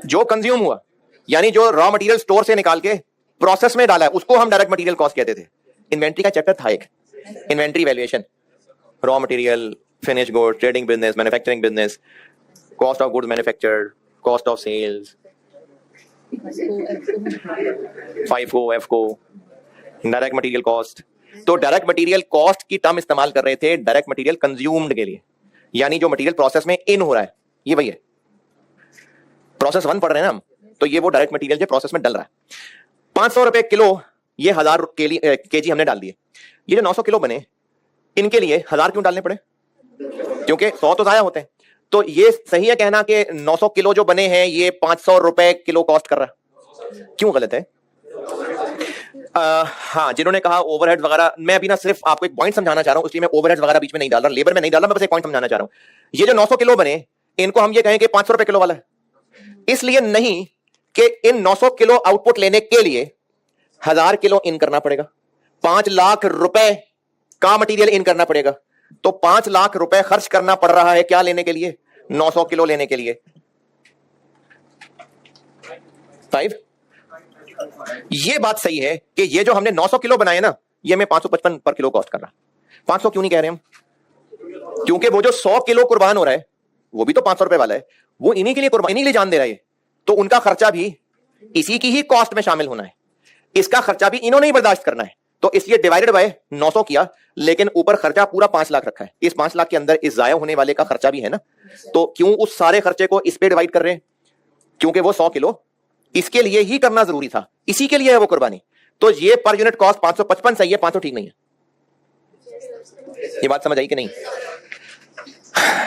जो कंज्यूम हुआ, यानी जो रॉ मटेरियल स्टोर से निकाल के प्रोसेस में डाला है, उसको हम डायरेक्ट मटेरियल कॉस्ट कहते थे। इन्वेंट्री का चैप्टर था एक, inventory valuation, raw material, finish good, trading business, manufacturing business, cost of goods manufactured, cost of sales, 5 को डायरेक्ट मटेरियल कॉस्ट। तो डायरेक्ट मटेरियल कॉस्ट की टर्म इस्तेमाल कर रहे थे डायरेक्ट मटेरियल कंज्यूम्ड के लिए, यानी जो मटेरियल प्रोसेस में इन हो रहा है, ये वही है। प्रोसेस 1 पढ़ रहे हैं ना हम, तो ये वो डायरेक्ट मटेरियल जो प्रोसेस में डल रहा है। 500 रुपए किलो, ये 1000 केजी हमने डाल दिए। ये जो 900 किलो बने, इनके लिए 1000 क्यों डालने पड़े? क्योंकि 100 तो जाया होते हैं। तो ये सही है कहना कि 900 किलो जो बने हैं ये 500 रुपए किलो कॉस्ट कर रहा है? क्यों गलत है? हाँ, जिन्होंने कहा ओवरहेड वगैरह, मैं अभी ना सिर्फ आपको एक पॉइंट समझाना चाह रहा हूं, इसलिए मैं ओवरहेड वगैरह बीच में नहीं डाल रहा, लेबर में नहीं डाल रहा, मैं बस एक पॉइंट समझाना चाह रहा हूं। ये जो 900 किलो बने, इनको हम ये कहें कि 500 रुपए किलो वाला है, इसलिए नहीं कि इन 900 किलो आउटपुट लेने के लिए 1000 किलो इन करना पड़ेगा, 5 लाख रुपए का मटेरियल इन करना पड़ेगा। तो 5 लाख रुपए खर्च करना पड़ रहा है क्या लेने के लिए? 900 किलो लेने के लिए। 5, ये बात सही है कि ये जो हमने 900 किलो बनाए ना, ये हमें 555 पर किलो कॉस्ट कर रहा है। 500 क्यों नहीं कह रहे हम? क्योंकि वो जो 100 किलो कुर्बान हो रहा है, वो भी तो 500 रुपए वाला है, वो इन्हीं के लिए कुर्बान, इन्हीं के लिए जान दे रहा है, तो उनका खर्चा भी इसी की ही कॉस्ट में शामिल होना है, इसका खर्चा भी इन्होंने ही बर्दाश्त करना है। तो इसलिए डिवाइडेड बाय 900 किया, लेकिन ऊपर खर्चा पूरा 5 लाख रखा है। इस 5 लाख के अंदर इस जाया होने वाले का खर्चा भी है ना, तो क्यों उस सारे खर्चे को इस पे डिवाइड कर रहे हैं? क्योंकि वो 100 किलो इसके लिए ही करना जरूरी था, इसी के लिए है वो कुर्बानी। तो ये पर यूनिट कॉस्ट 555 सही है, 500 ठीक नहीं है। ये बात समझ आई कि नहीं?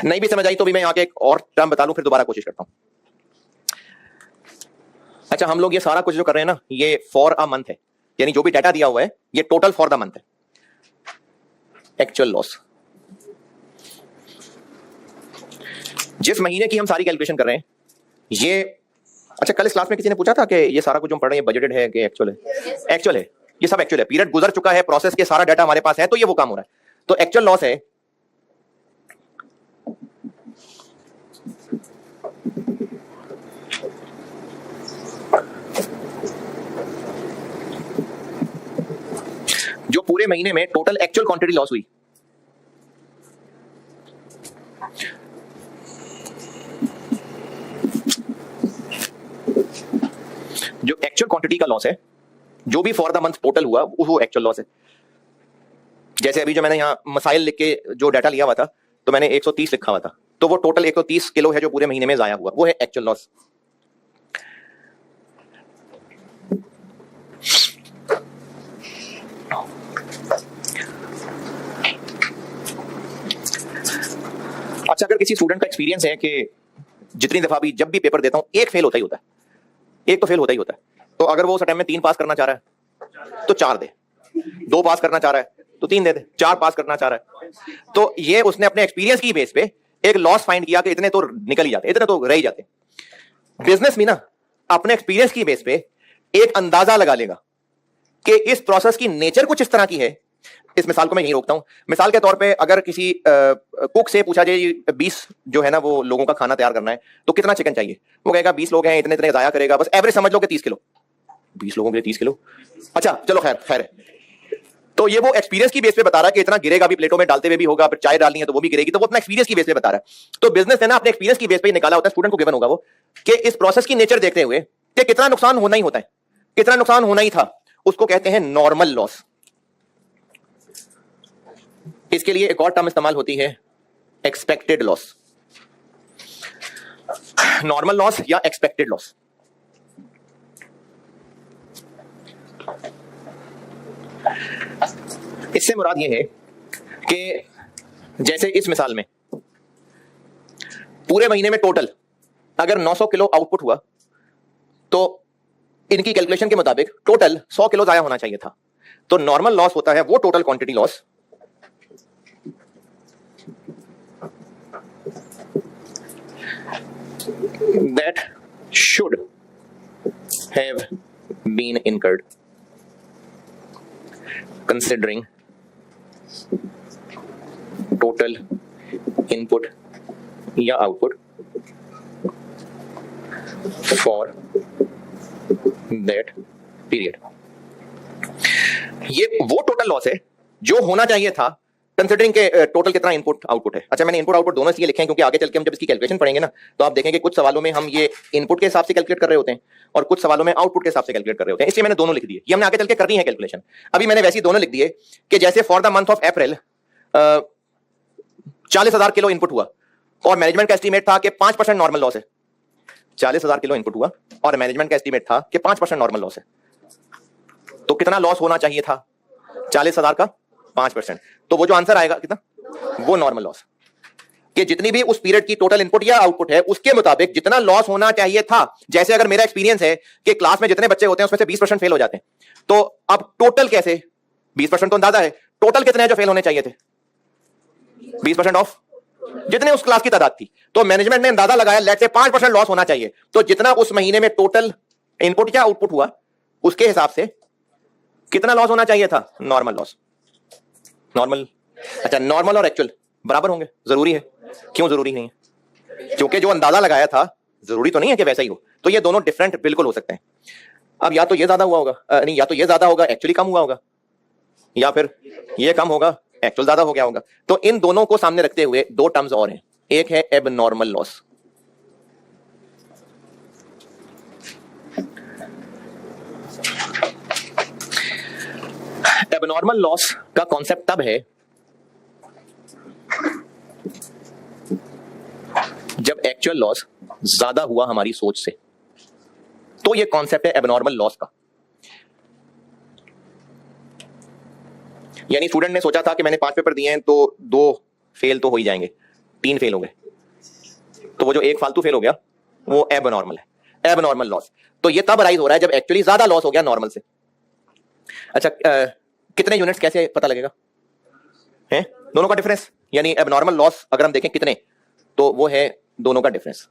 नहीं भी समझ आई तो भी मैं यहाँ के एक और टर्म बता लूं, फिर दोबारा कोशिश करता हूं। अच्छा, हम लोग ये सारा कुछ जो कर रहे हैं ना, ये फॉर अ मंथ है, यानी जो भी डाटा दिया हुआ है ये टोटल फॉर द मंथ है। एक्चुअल लॉस, जिस महीने की हम सारी कैलकुलेशन कर रहे हैं ये। अच्छा, कल इस क्लास में किसी ने पूछा था कि ये सारा कुछ जो हम पढ़ रहे हैं बजटेड है कि एक्चुअल है? एक्चुअल है, ये सब एक्चुअल है। पीरियड गुजर चुका है, प्रोसेस के सारा डाटा हमारे पास है, तो ये वो काम हो रहा है। तो एक्चुअल लॉस है जो पूरे महीने में टोटल एक्चुअल क्वांटिटी लॉस हुई। जो एक्चुअल क्वांटिटी का लॉस है, जो भी फॉर द मंथ टोटल हुआ, वो एक्चुअल लॉस है। जैसे अभी जो मैंने यहां मसाइल लिख के जो डाटा लिया हुआ था, तो मैंने 130 लिखा हुआ था, तो वो टोटल 130 किलो है जो पूरे महीने में जाया हुआ, वो है एक्चुअल लॉस। अच्छा, अगर किसी स्टूडेंट का एक्सपीरियंस है कि जितनी दफा भी जब भी पेपर देता हूं एक फेल होता ही होता है, एक तो फेल होता ही होता है, तो अगर वो उस टाइम में 3 पास करना चाह रहा है तो 4 दे, 2 पास करना चाह रहा है तो 3 दे दे, 4 पास करना चाह रहा है तो ये उसने अपने एक्सपीरियंस की बेस पे एक लॉस फाइंड किया कि इतने तो निकल ही जाते, इतने तो रह ही जाते। बिजनेस में ना अपने एक्सपीरियंस की बेस पे एक अंदाजा लगा लेगा कि इस प्रोसेस की नेचर कुछ इस तरह की है। इस मिसाल को मैं यहीं रोकता हूं। मिसाल के तौर पे अगर किसी कुक से पूछा जाए 20 जो है ना वो लोगों का खाना तैयार करना है तो कितना चिकन चाहिए, वो कहेगा 20 लोग हैं, इतने इतने जाया करेगा, बस एवरेज समझ लो कि 30 किलो। 20 लोगों के लिए 30 किलो, अच्छा चलो खैर खैर है। तो ये वो एक्सपीरियंस की बेस पे बता रहा है कि इतना गिरेगा, भी प्लेटों में डालते हुए भी होगा, फिर चाय डालनी है तो वो भी गिरेगी, तो वो अपना एक्सपीरियंस की बेस पे बता रहा है। तो बिजनेस है ना अपने एक्सपीरियंस की बेस पे निकाला होता है, स्टूडेंट को गिवन होगा वो कि इस प्रोसेस की नेचर देखते हुए कि कितना नुकसान होना ही होता है, कितना नुकसान होना ही था, उसको कहते हैं नॉर्मल लॉस। इसके लिए एक और टर्म इस्तेमाल होती है एक्सपेक्टेड लॉस। नॉर्मल लॉस या एक्सपेक्टेड लॉस। इससे मुराद यह है कि जैसे इस मिसाल में पूरे महीने में टोटल अगर 900 किलो आउटपुट हुआ तो इनकी कैलकुलेशन के मुताबिक टोटल 100 किलो जाया होना चाहिए था। तो नॉर्मल लॉस होता है वो total quantity loss that should have been incurred considering total input या output for that period। ये वो टोटल लॉस है जो होना चाहिए था कंसिडरिंग के टोटल कितना इनपुट आउटपुट है। अच्छा मैंने इनपुट आउटपुट दोनों इसलिए लिखे हैं क्योंकि आगे चल के हम जब इसकी कैलकुलेशन पढ़ेंगे ना तो आप देखेंगे कुछ सवालों में हम ये इनपुट के हिसाब से कैलकुलेट कर रहे होते हैं और कुछ सवालों में आउटपुट के हिसाब से कैलकुलेट कर रहे होते हैं, इसलिए मैंने दोनों लिख दिए। ये हमने आगे चल के करनी है कैलकुलेशन, अभी मैंने वैसे ही दोनों लिख दिए कि जैसे for the month of April 40,000 kilo input हुआ और मैनेजमेंट का एस्टीमेट था कि 5% नॉर्मल लॉस है। 40,000 किलो इनपुट हुआ और मैनेजमेंट का एस्टीमेट था कि 5% नॉर्मल लॉस है। तो कितना लॉस होना चाहिए था? 40,000 का 5%। तो वो जो आंसर आएगा कितना, वो नॉर्मल लॉस कि जितनी भी उस पीरियड की टोटल इनपुट या आउटपुट है उसके मुताबिक जितना लॉस होना चाहिए था। जैसे अगर मेरा एक्सपीरियंस है कि क्लास में जितने बच्चे होते हैं उसमें से 20% फेल हो जाते हैं, तो अब टोटल कैसे 20% तो अंदाजा है, टोटल कितने हैं जो फेल होने चाहिए थे? 20% ऑफ जितने उस क्लास की तादाद थी। तो मैनेजमेंट ने अंदाजा लगाया लेट से 5% लॉस होना चाहिए, तो जितना उस महीने में टोटल इनपुट या आउटपुट हुआ उसके हिसाब से कितना लॉस होना चाहिए था? Normal loss. नॉर्मल, अच्छा नॉर्मल और एक्चुअल बराबर होंगे? जरूरी है? क्यों जरूरी नहीं है? क्योंकि जो अंदाजा लगाया था जरूरी तो नहीं है कि वैसा ही हो, तो ये दोनों डिफरेंट बिल्कुल हो सकते हैं। अब या तो ये ज्यादा हुआ होगा, नहीं या तो ये ज्यादा होगा एक्चुअली कम हुआ होगा, या फिर ये कम होगा एक्चुअल ज्यादा हो गया होगा। तो इन दोनों को सामने रखते हुए दो टर्म्स और हैं, एक है एबनॉर्मल लॉस। एबनॉर्मल लॉस का कॉन्सेप्ट तब है जब एक्चुअल लॉस ज्यादा हुआ हमारी सोच से, तो ये कॉन्सेप्ट है एबनॉर्मल लॉस का। यानी स्टूडेंट ने सोचा था कि मैंने 5 पेपर दिए हैं तो 2 फेल तो हो ही जाएंगे, 3 फेल हो गए, तो वो जो एक फालतू फेल हो गया वो एबनॉर्मल है, एबनॉर्मल लॉस। तो ये तब राइज हो रहा है जब एक्चुअली ज्यादा लॉस हो गया नॉर्मल से। अच्छा कितने यूनिट्स कैसे पता लगेगा? है दोनों का डिफरेंस, यानी एबनॉर्मल लॉस अगर हम देखें कितने, तो वो है दोनों का डिफरेंस।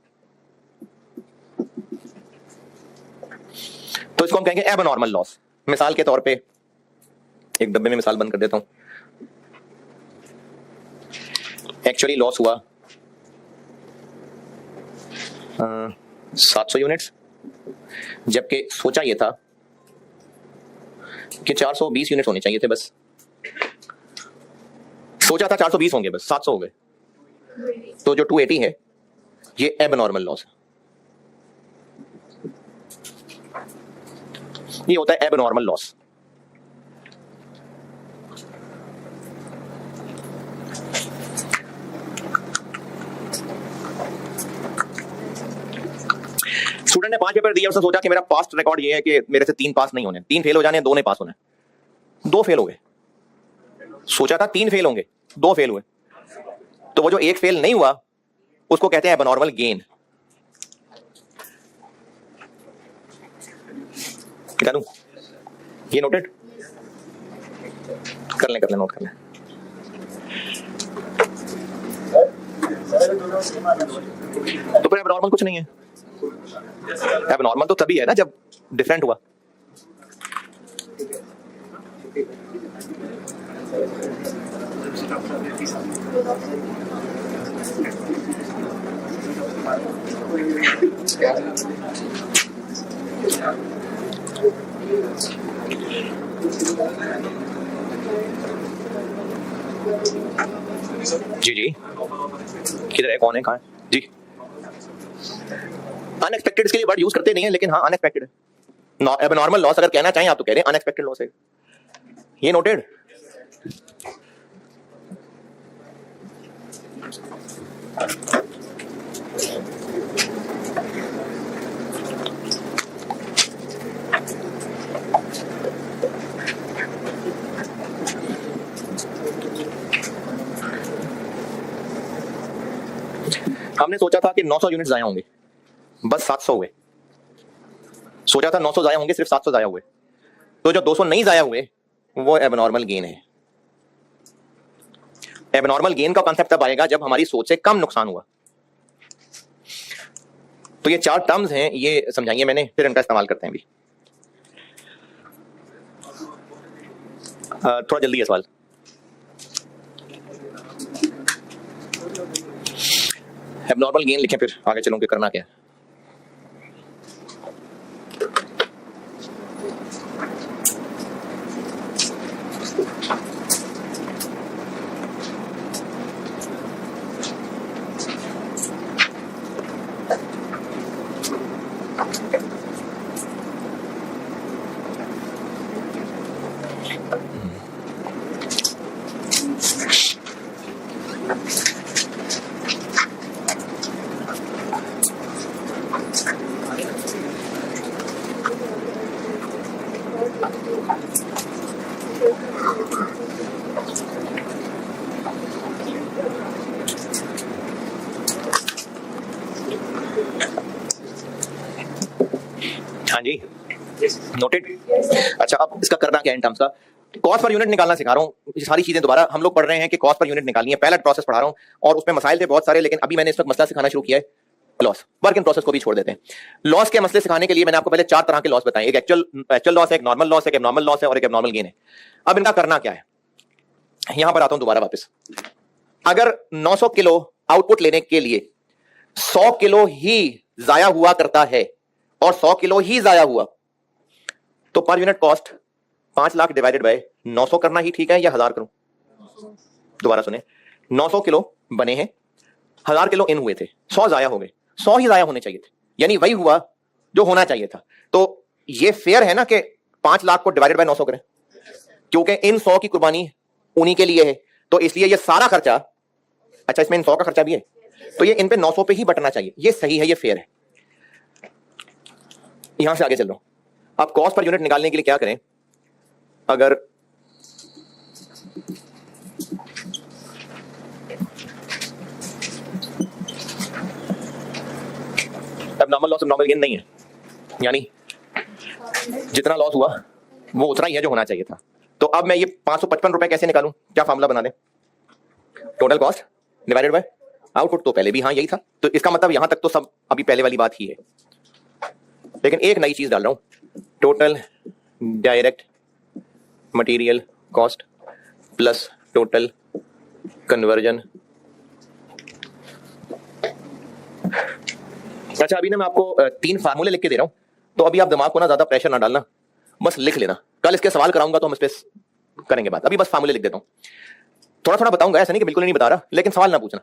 तो इसको हम कहेंगे एबनॉर्मल लॉस। मिसाल के तौर पे एक डब्बे में मिसाल बंद कर देता हूं। एक्चुअली लॉस हुआ 700 यूनिट्स, जबकि सोचा यह था कि 420 यूनिट होने चाहिए थे, बस सोचा था 420 होंगे, बस 700 हो गए। तो जो 280 है ये एबनॉर्मल लॉस है, ये होता है एबनॉर्मल लॉस। स्टूडेंट ने 5 पेपर दिए, उसने सोचा कि मेरा पास्ट रिकॉर्ड ये है कि मेरे से 3 पास नहीं होने, 3 फेल हो जाने, 2 नहीं पास होने। 2 फेल हो गए, सोचा था 3 फेल होंगे, 2 फेल हुए। तो वो जो एक फेल नहीं हुआ उसको कहते हैं एबनॉर्मल गेन। क्या लूं? ये नोटेड कर लें नोट कर लें। तो फिर एबनॉर्मल कुछ नहीं है। एबनॉर्मल तो तभी है ना जब डिफरेंट हुआ। जी जी, किधर है, कौन है, कहाँ है जी? अनएक्सपेक्टेड के लिए वर्ड यूज करते नहीं है, लेकिन हाँ अनएक्सपेक्टेड है। एबनॉर्मल लॉस अगर कहना चाहें आप तो कह रहे हैं अनएक्सपेक्टेड लॉस है। ये नोटेड। हमने सोचा था कि 900 यूनिट जाया होंगे, बस 700 हुए। सोचा था 900 जाया होंगे, सिर्फ 700 जाया हुए। तो जो 200 नहीं जाया हुए वो एबनॉर्मल गेन है। एबनॉर्मल गेन का कांसेप्ट तब आएगा जब हमारी सोच से कम नुकसान हुआ। तो ये 4 टर्म्स हैं, ये समझाइए मैंने, फिर इनका इस्तेमाल करते हैं भी। थोड़ा जल्दी है सवाल। एबनॉर्मल गेन लिखें, फिर आगे चलूंगे करना क्या है। हाँ जी, नोटेड। अच्छा, अब इसका करना क्या है इन टर्म्स का? कॉस्ट पर यूनिट निकालना सिखा रहा हूँ। ये सारी चीजें दोबारा हम लोग पढ़ रहे हैं कि कॉस्ट पर यूनिट निकालनी है। पहला प्रोसेस पढ़ा रहा हूँ और उसमें मसाइल थे बहुत सारे, लेकिन अभी मैंने इस वक्त मसला सिखाना शुरू किया है लॉस। वर्क इन प्रोसेस को भी छोड़ देते हैं। लॉस के मसले सिखाने के लिए मैंने आपको पहले 4 तरह के लॉस बताए। एक एक्चुअल लॉस है, एक नॉर्मल लॉस है, एक एबनॉर्मल लॉस है और एक एबनॉर्मल गेन है। अब इनका करना क्या है, यहां पर आता हूं दोबारा वापस। अगर 900 किलो आउटपुट लेने के लिए 100 किलो ही जाया हुआ करता है और 100 किलो ही जाया हुआ, तो per unit cost 5 lakh divided by 900 करना ही ठीक है या 1000 करूं? दोबारा सुने, 900 किलो बने हैं, 1000 किलो इन हुए थे, 100 जाया हो गए, 100 ही जाया होने चाहिए थे, यानी वही हुआ जो होना चाहिए था। तो ये फेयर है ना कि 5 लाख को डिवाइडेड बाय 900 करें, क्योंकि इन 100 की कुर्बानी उन्हीं के लिए है, तो इसलिए ये सारा खर्चा, अच्छा इसमें इन 100 का खर्चा भी है, तो ये इन पे 900 पे ही बटना चाहिए। ये सही है, ये फेयर है। यहां से आगे चल रहा हूं। अब कॉस्ट पर यूनिट निकालने के लिए क्या करें? अगर एबनॉर्मल लॉस एबनॉर्मल गेन नहीं है, यानी जितना लॉस हुआ वो उतना ही है जो होना चाहिए था। तो अब मैं ये 555 रुपए कैसे निकालूं? क्या फार्मूला बना दें? Total cost divided by output. तो पहले भी हाँ यही था, तो इसका मतलब यहां तक तो सब अभी पहले वाली बात ही है, लेकिन एक नई चीज डाल रहा हूं। Total direct material cost plus total conversion. अच्छा, अभी ना मैं आपको 3 फार्मूले लिख के दे रहा हूं, तो अभी आप दिमाग को ना ज्यादा प्रेशर ना डालना, बस लिख लेना। कल इसके सवाल कराऊंगा तो हम इस पे करेंगे बात। अभी बस फार्मूले लिख देता हूं, थोड़ा थोड़ा बताऊंगा, ऐसा नहीं कि बिल्कुल नहीं बता रहा, लेकिन सवाल ना पूछना।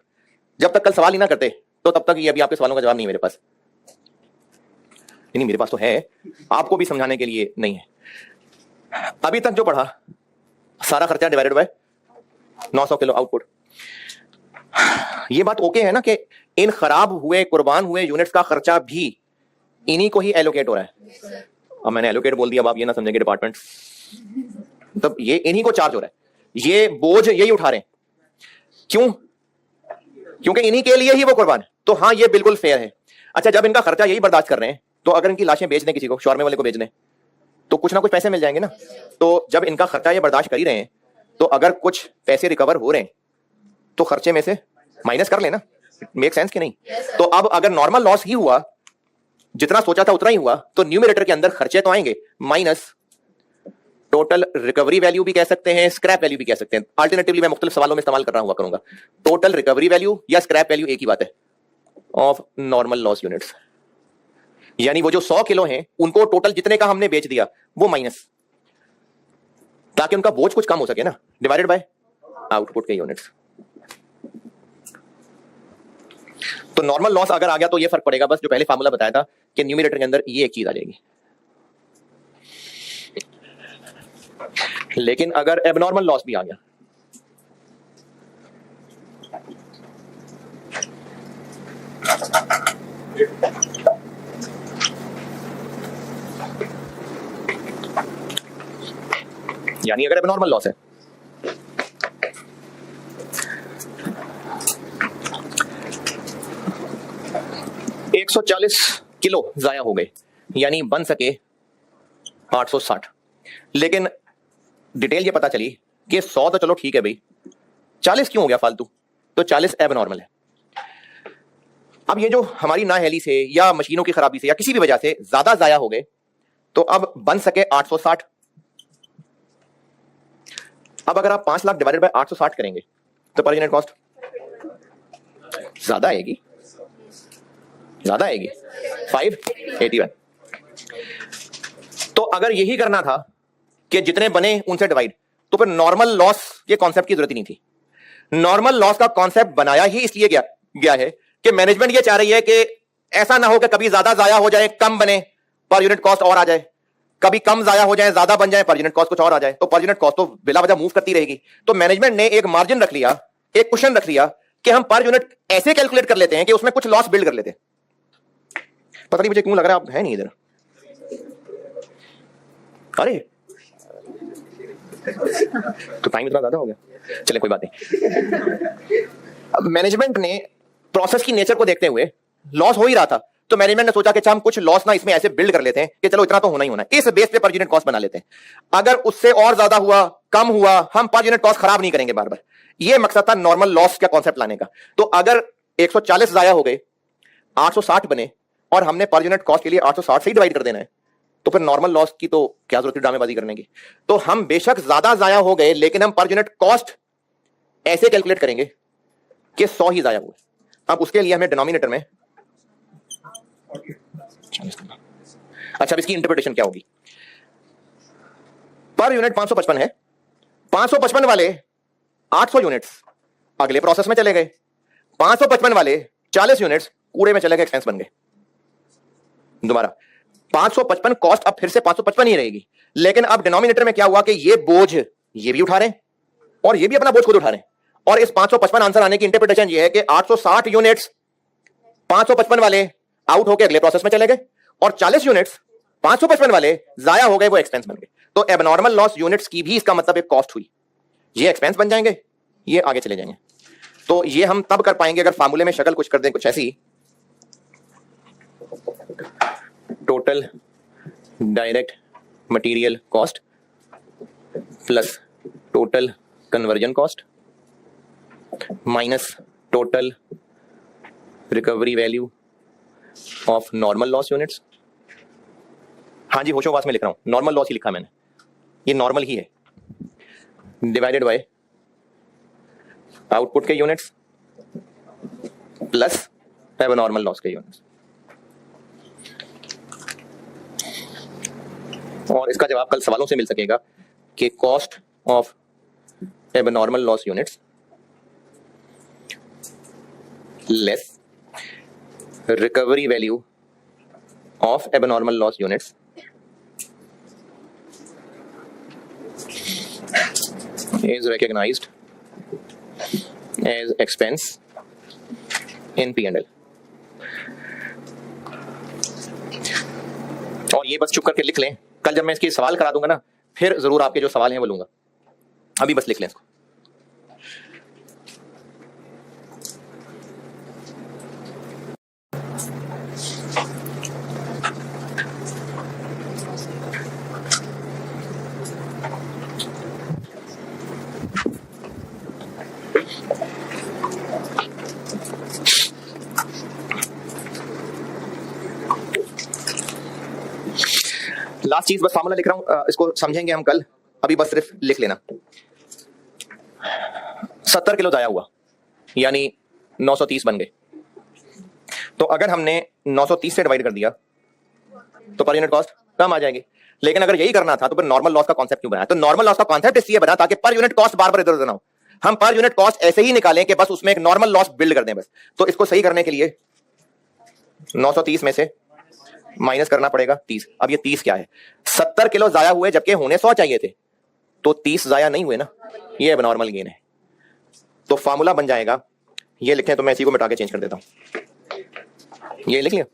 जब तक कल सवाल ही ना करते तो तब तक ये अभी आपके सवालों का जवाब नहीं है मेरे पास। नहीं, मेरे पास तो है, आपको भी समझाने के लिए नहीं है। अभी तक जो पढ़ा सारा खर्चा डिवाइडेड बाय 900 किलो आउटपुट। ये बात ओके है ना कि इन खराब हुए कुर्बान हुए यूनिट्स का खर्चा भी इन्हीं को ही एलोकेट हो रहा है। अब मैंने एलोकेट बोल दिया, अब आप ये ना समझेंगे डिपार्टमेंट, तब ये इन्हीं को चार्ज हो रहा है, ये बोझ यही उठा रहे हैं। क्यों? क्योंकि इन्हीं के लिए ही वो कुर्बान है। तो हाँ, ये बिल्कुल फेयर है। अच्छा, जब इनका खर्चा यही बर्दाश्त कर रहे हैं, तो अगर इनकी लाशें बेच दें किसी को, शॉर्मे वाले को बेच दें, तो कुछ ना कुछ पैसे मिल जाएंगे ना। तो जब इनका खर्चा ये बर्दाश्त कर ही रहे हैं, तो अगर कुछ पैसे रिकवर हो रहे हैं तो खर्चे में से माइनस कर लेना। मेक सेंस कि नहीं? तो अब अगर नॉर्मल लॉस ही हुआ, जितना सोचा था उतना ही हुआ, तो न्यूमरेटर के अंदर खर्चे तो आएंगे माइनस टोटल रिकवरी वैल्यू भी कह सकते हैं, स्क्रैप वैल्यू भी कह सकते हैं। अल्टरनेटिवली मैं मुख्तलिफ सवालों में इस्तेमाल कर रहा हुआ करूंगा। टोटल रिकवरी वैल्यू या स्क्रैप वैल्यू एक ही बात है, ऑफ नॉर्मल लॉस यूनिट्स। यानी वो जो 100 किलो हैं उनको टोटल जितने का हमने बेच दिया वो माइनस, ताकि उनका बोझ कुछ कम हो सके ना, डिवाइडेड बाय आउटपुट के यूनिट्स। तो नॉर्मल लॉस अगर आ गया तो ये फर्क पड़ेगा, बस जो पहले फार्मूला बताया था कि न्यूमरेटर के अंदर ये एक चीज आ जाएगी। लेकिन अगर एबनॉर्मल लॉस भी आ गया, यानी अगर एबनॉर्मल लॉस है, एक 140 किलो जाया हो गए, यानी बन सके 860। लेकिन डिटेल ये पता चली कि 100 तो चलो ठीक है भाई, 40 क्यों हो गया फालतू? तो 40 एबनॉर्मल है। अब ये जो हमारी नाअहली से या मशीनों की खराबी से या किसी भी वजह से ज्यादा जाया हो गए, तो अब बन सके 860। अब अगर आप 5 लाख डिवाइडेड बाय 860 करेंगे तो पर यूनिट कॉस्ट ज्यादा आएगी, 581। तो अगर यही करना था कि जितने बने उनसे डिवाइड, तो फिर नॉर्मल लॉस के कॉन्सेप्ट की जरूरत ही नहीं थी। नॉर्मल लॉस का कॉन्सेप्ट बनाया ही इसलिए गया है कि मैनेजमेंट ये चाह रही है कि ऐसा ना हो कि कभी ज्यादा जाया हो जाए, कम बने, पर यूनिट कॉस्ट और आ जाए, कभी कम जाया हो जाए, ज्यादा बन जाए, पर यूनिट कॉस्ट कुछ और आ जाए, तो पर यूनिट कॉस्ट तो बिला वजह मूव करती रहेगी। तो मैनेजमेंट ने एक मार्जिन रख लिया, एक कुशन रख लिया कि हम पर यूनिट ऐसे कैलकुलेट कर लेते हैं कि उसमें कुछ लॉस बिल्ड कर लेते हैं। पता नहीं मुझे क्यों लग रहा है आप है नहीं इधर। अरे तो टाइम इतना ज्यादा हो गया, चले कोई बात नहीं। अब मैनेजमेंट ने प्रोसेस की नेचर को देखते हुए, लॉस हो ही रहा था, तो मैनेजमेंट ने सोचा कि हम कुछ लॉस ना इसमें ऐसे बिल्ड कर लेते हैं कि चलो इतना तो होना ही होना है, इस बेस पे पर यूनिट कॉस्ट बना लेते हैं। अगर उससे और ज्यादा हुआ, कम हुआ, हम पर यूनिट कॉस्ट खराब नहीं करेंगे बार बार। ये मकसद था नॉर्मल लॉस का कॉन्सेप्ट लाने का। तो अगर 140 जाया हो गए, 860 बने, और हमने पर यूनिट कॉस्ट के लिए 860 से ही डिवाइड कर देना है, तो फिर नॉर्मल लॉस की तो क्या जरूरत है ड्रामेबाजी करने की। तो हम बेशक ज्यादा जाया हो गए, लेकिन हम पर यूनिट कॉस्ट ऐसे कैलकुलेट करेंगे कि 100 ही जाया हुए। अब उसके लिए हमें डिनोमिनेटर में, अच्छा, अब इसकी इंटरप्रिटेशन क्या होगी? पर यूनिट 555 है, 555 वाले 800 यूनिट्स अगले प्रोसेस में चले गए, 555 वाले 40 यूनिट्स कूड़े में चले गए, एक्सपेंस बन गए। दोबारा 555 कॉस्ट अब फिर से 555 ही रहेगी, लेकिन अब डिनोमिनेटर में क्या हुआ कि ये बोझ ये भी उठा रहे हैं और ये भी अपना बोझ खुद उठा रहे हैं। और इस 555 आंसर आने की इंटरप्रिटेशन ये है कि 860 यूनिट्स 555 वाले आउट होकर अगले प्रोसेस में चले गए, और 40 यूनिट्स 555 वाले जाया हो गए, वो एक्सपेंस बन गए। तो एबनॉर्मल लॉस यूनिट्स की भी इसका मतलब एक कॉस्ट हुई, ये एक्सपेंस बन जाएंगे, ये आगे चले जाएंगे। तो ये हम तब कर पाएंगे अगर फार्मूले में शक्ल कुछ कर दें, कुछ ऐसी, total direct material cost plus total conversion cost minus total recovery value of normal loss units. हाँ जी, होशोवास में लिख रहा हूं, नॉर्मल लॉस ही लिखा मैंने, ये नॉर्मल ही है, डिवाइडेड बाय आउटपुट के यूनिट्स प्लस एबनॉर्मल लॉस के यूनिट्स। और इसका जवाब कल सवालों से मिल सकेगा कि cost of abnormal loss units less recovery value of abnormal loss units is recognized as expense in P&L। और ये बस चुप करके लिख लें, कल जब मैं इसके सवाल करा दूंगा ना, फिर जरूर आपके जो सवाल हैं वो लूंगा, अभी बस लिख लें इसको। लास्ट चीज बस फार्मूला लिख रहा हूं, इसको समझेंगे हम कल, अभी बस सिर्फ लिख लेना। 70 किलो जाया हुआ यानी 930 बन गए। तो अगर हमने 930 से डिवाइड कर दिया तो पर यूनिट कॉस्ट कम आ जाएगी। लेकिन अगर यही करना था तो फिर नॉर्मल लॉस का कॉन्सेप्ट क्यों बनाया? तो नॉर्मल लॉस का कॉन्सेप्ट इसलिए बना ताकि पर यूनिट कॉस्ट बार बार इधर उधर ना हो। हम पर यूनिट कॉस्ट ऐसे ही निकालें कि बस उसमें एक नॉर्मल लॉस बिल्ड कर दें बस। तो इसको सही करने के लिए 930 में से माइनस करना पड़ेगा 30। अब ये 30 क्या है? 70 किलो जाया हुए जबकि होने 100 चाहिए थे, तो 30 जाया नहीं हुए ना, ये एबनॉर्मल गेन है। तो फार्मूला बन जाएगा, ये लिखें तो मैं इसी को मिटा के चेंज कर देता हूं। ये लिख लिया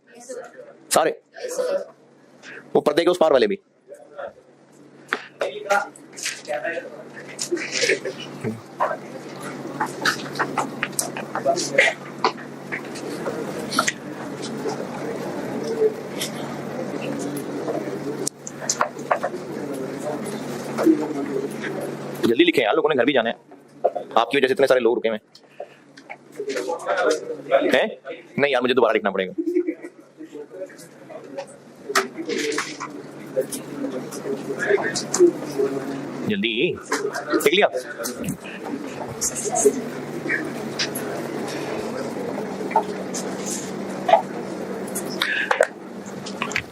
सारे, वो पर्दे के उस पार वाले भी। जल्दी लिखें यार, लोगों ने घर भी जाना है। आपकी वजह से इतने सारे लोग रुके हुए हैं। नहीं यार, मुझे दोबारा लिखना पड़ेगा। जल्दी लिख लिया।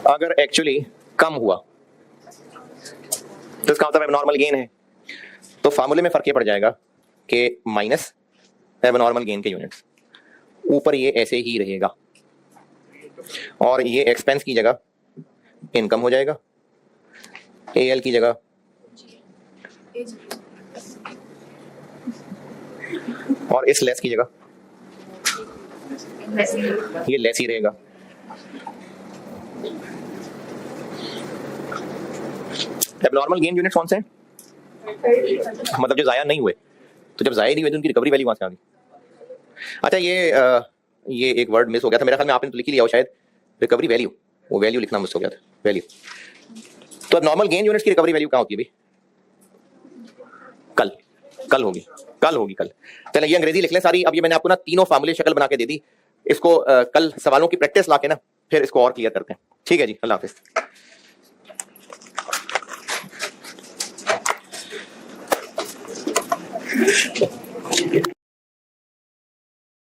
अगर एक्चुअली कम हुआ तो इसका मतलब एबनॉर्मल गेन है। तो फार्मूले में फर्क ये पड़ जाएगा कि माइनस एबनॉर्मल गेन के यूनिट्स, ऊपर ये ऐसे ही रहेगा और ये एक्सपेंस की जगह इनकम हो जाएगा, एएल की जगह और इस लेस की जगह ये लेस ही रहेगा। एबनॉर्मल गेन यूनिट कौन से हैं? मतलब जो जाया नहीं हुए। तो जब जाया नहीं हुए तो उनकी रिकवरी वैल्यू वहां से आ गई। अच्छा, ये एक वर्ड मिस हो गया था मेरे ख्याल में, आपने तो लिख ही लिया हो शायद, रिकवरी वैल्यू। वो वैल्यू लिखना मिस हो गया था, वैल्यू। तो एबनॉर्मल गेन यूनिट्स की रिकवरी वैल्यू कहाँ होती है भाई? कल होगी कल। चलिए ये अंग्रेजी लिख लें सारी। अब ये मैंने आपको ना तीनों फार्मूले शक्ल बना के दे दी। इसको कल सवालों की प्रैक्टिस ला के ना फिर इसको और क्लियर करते हैं। ठीक है जी, अल्लाह हाफिज।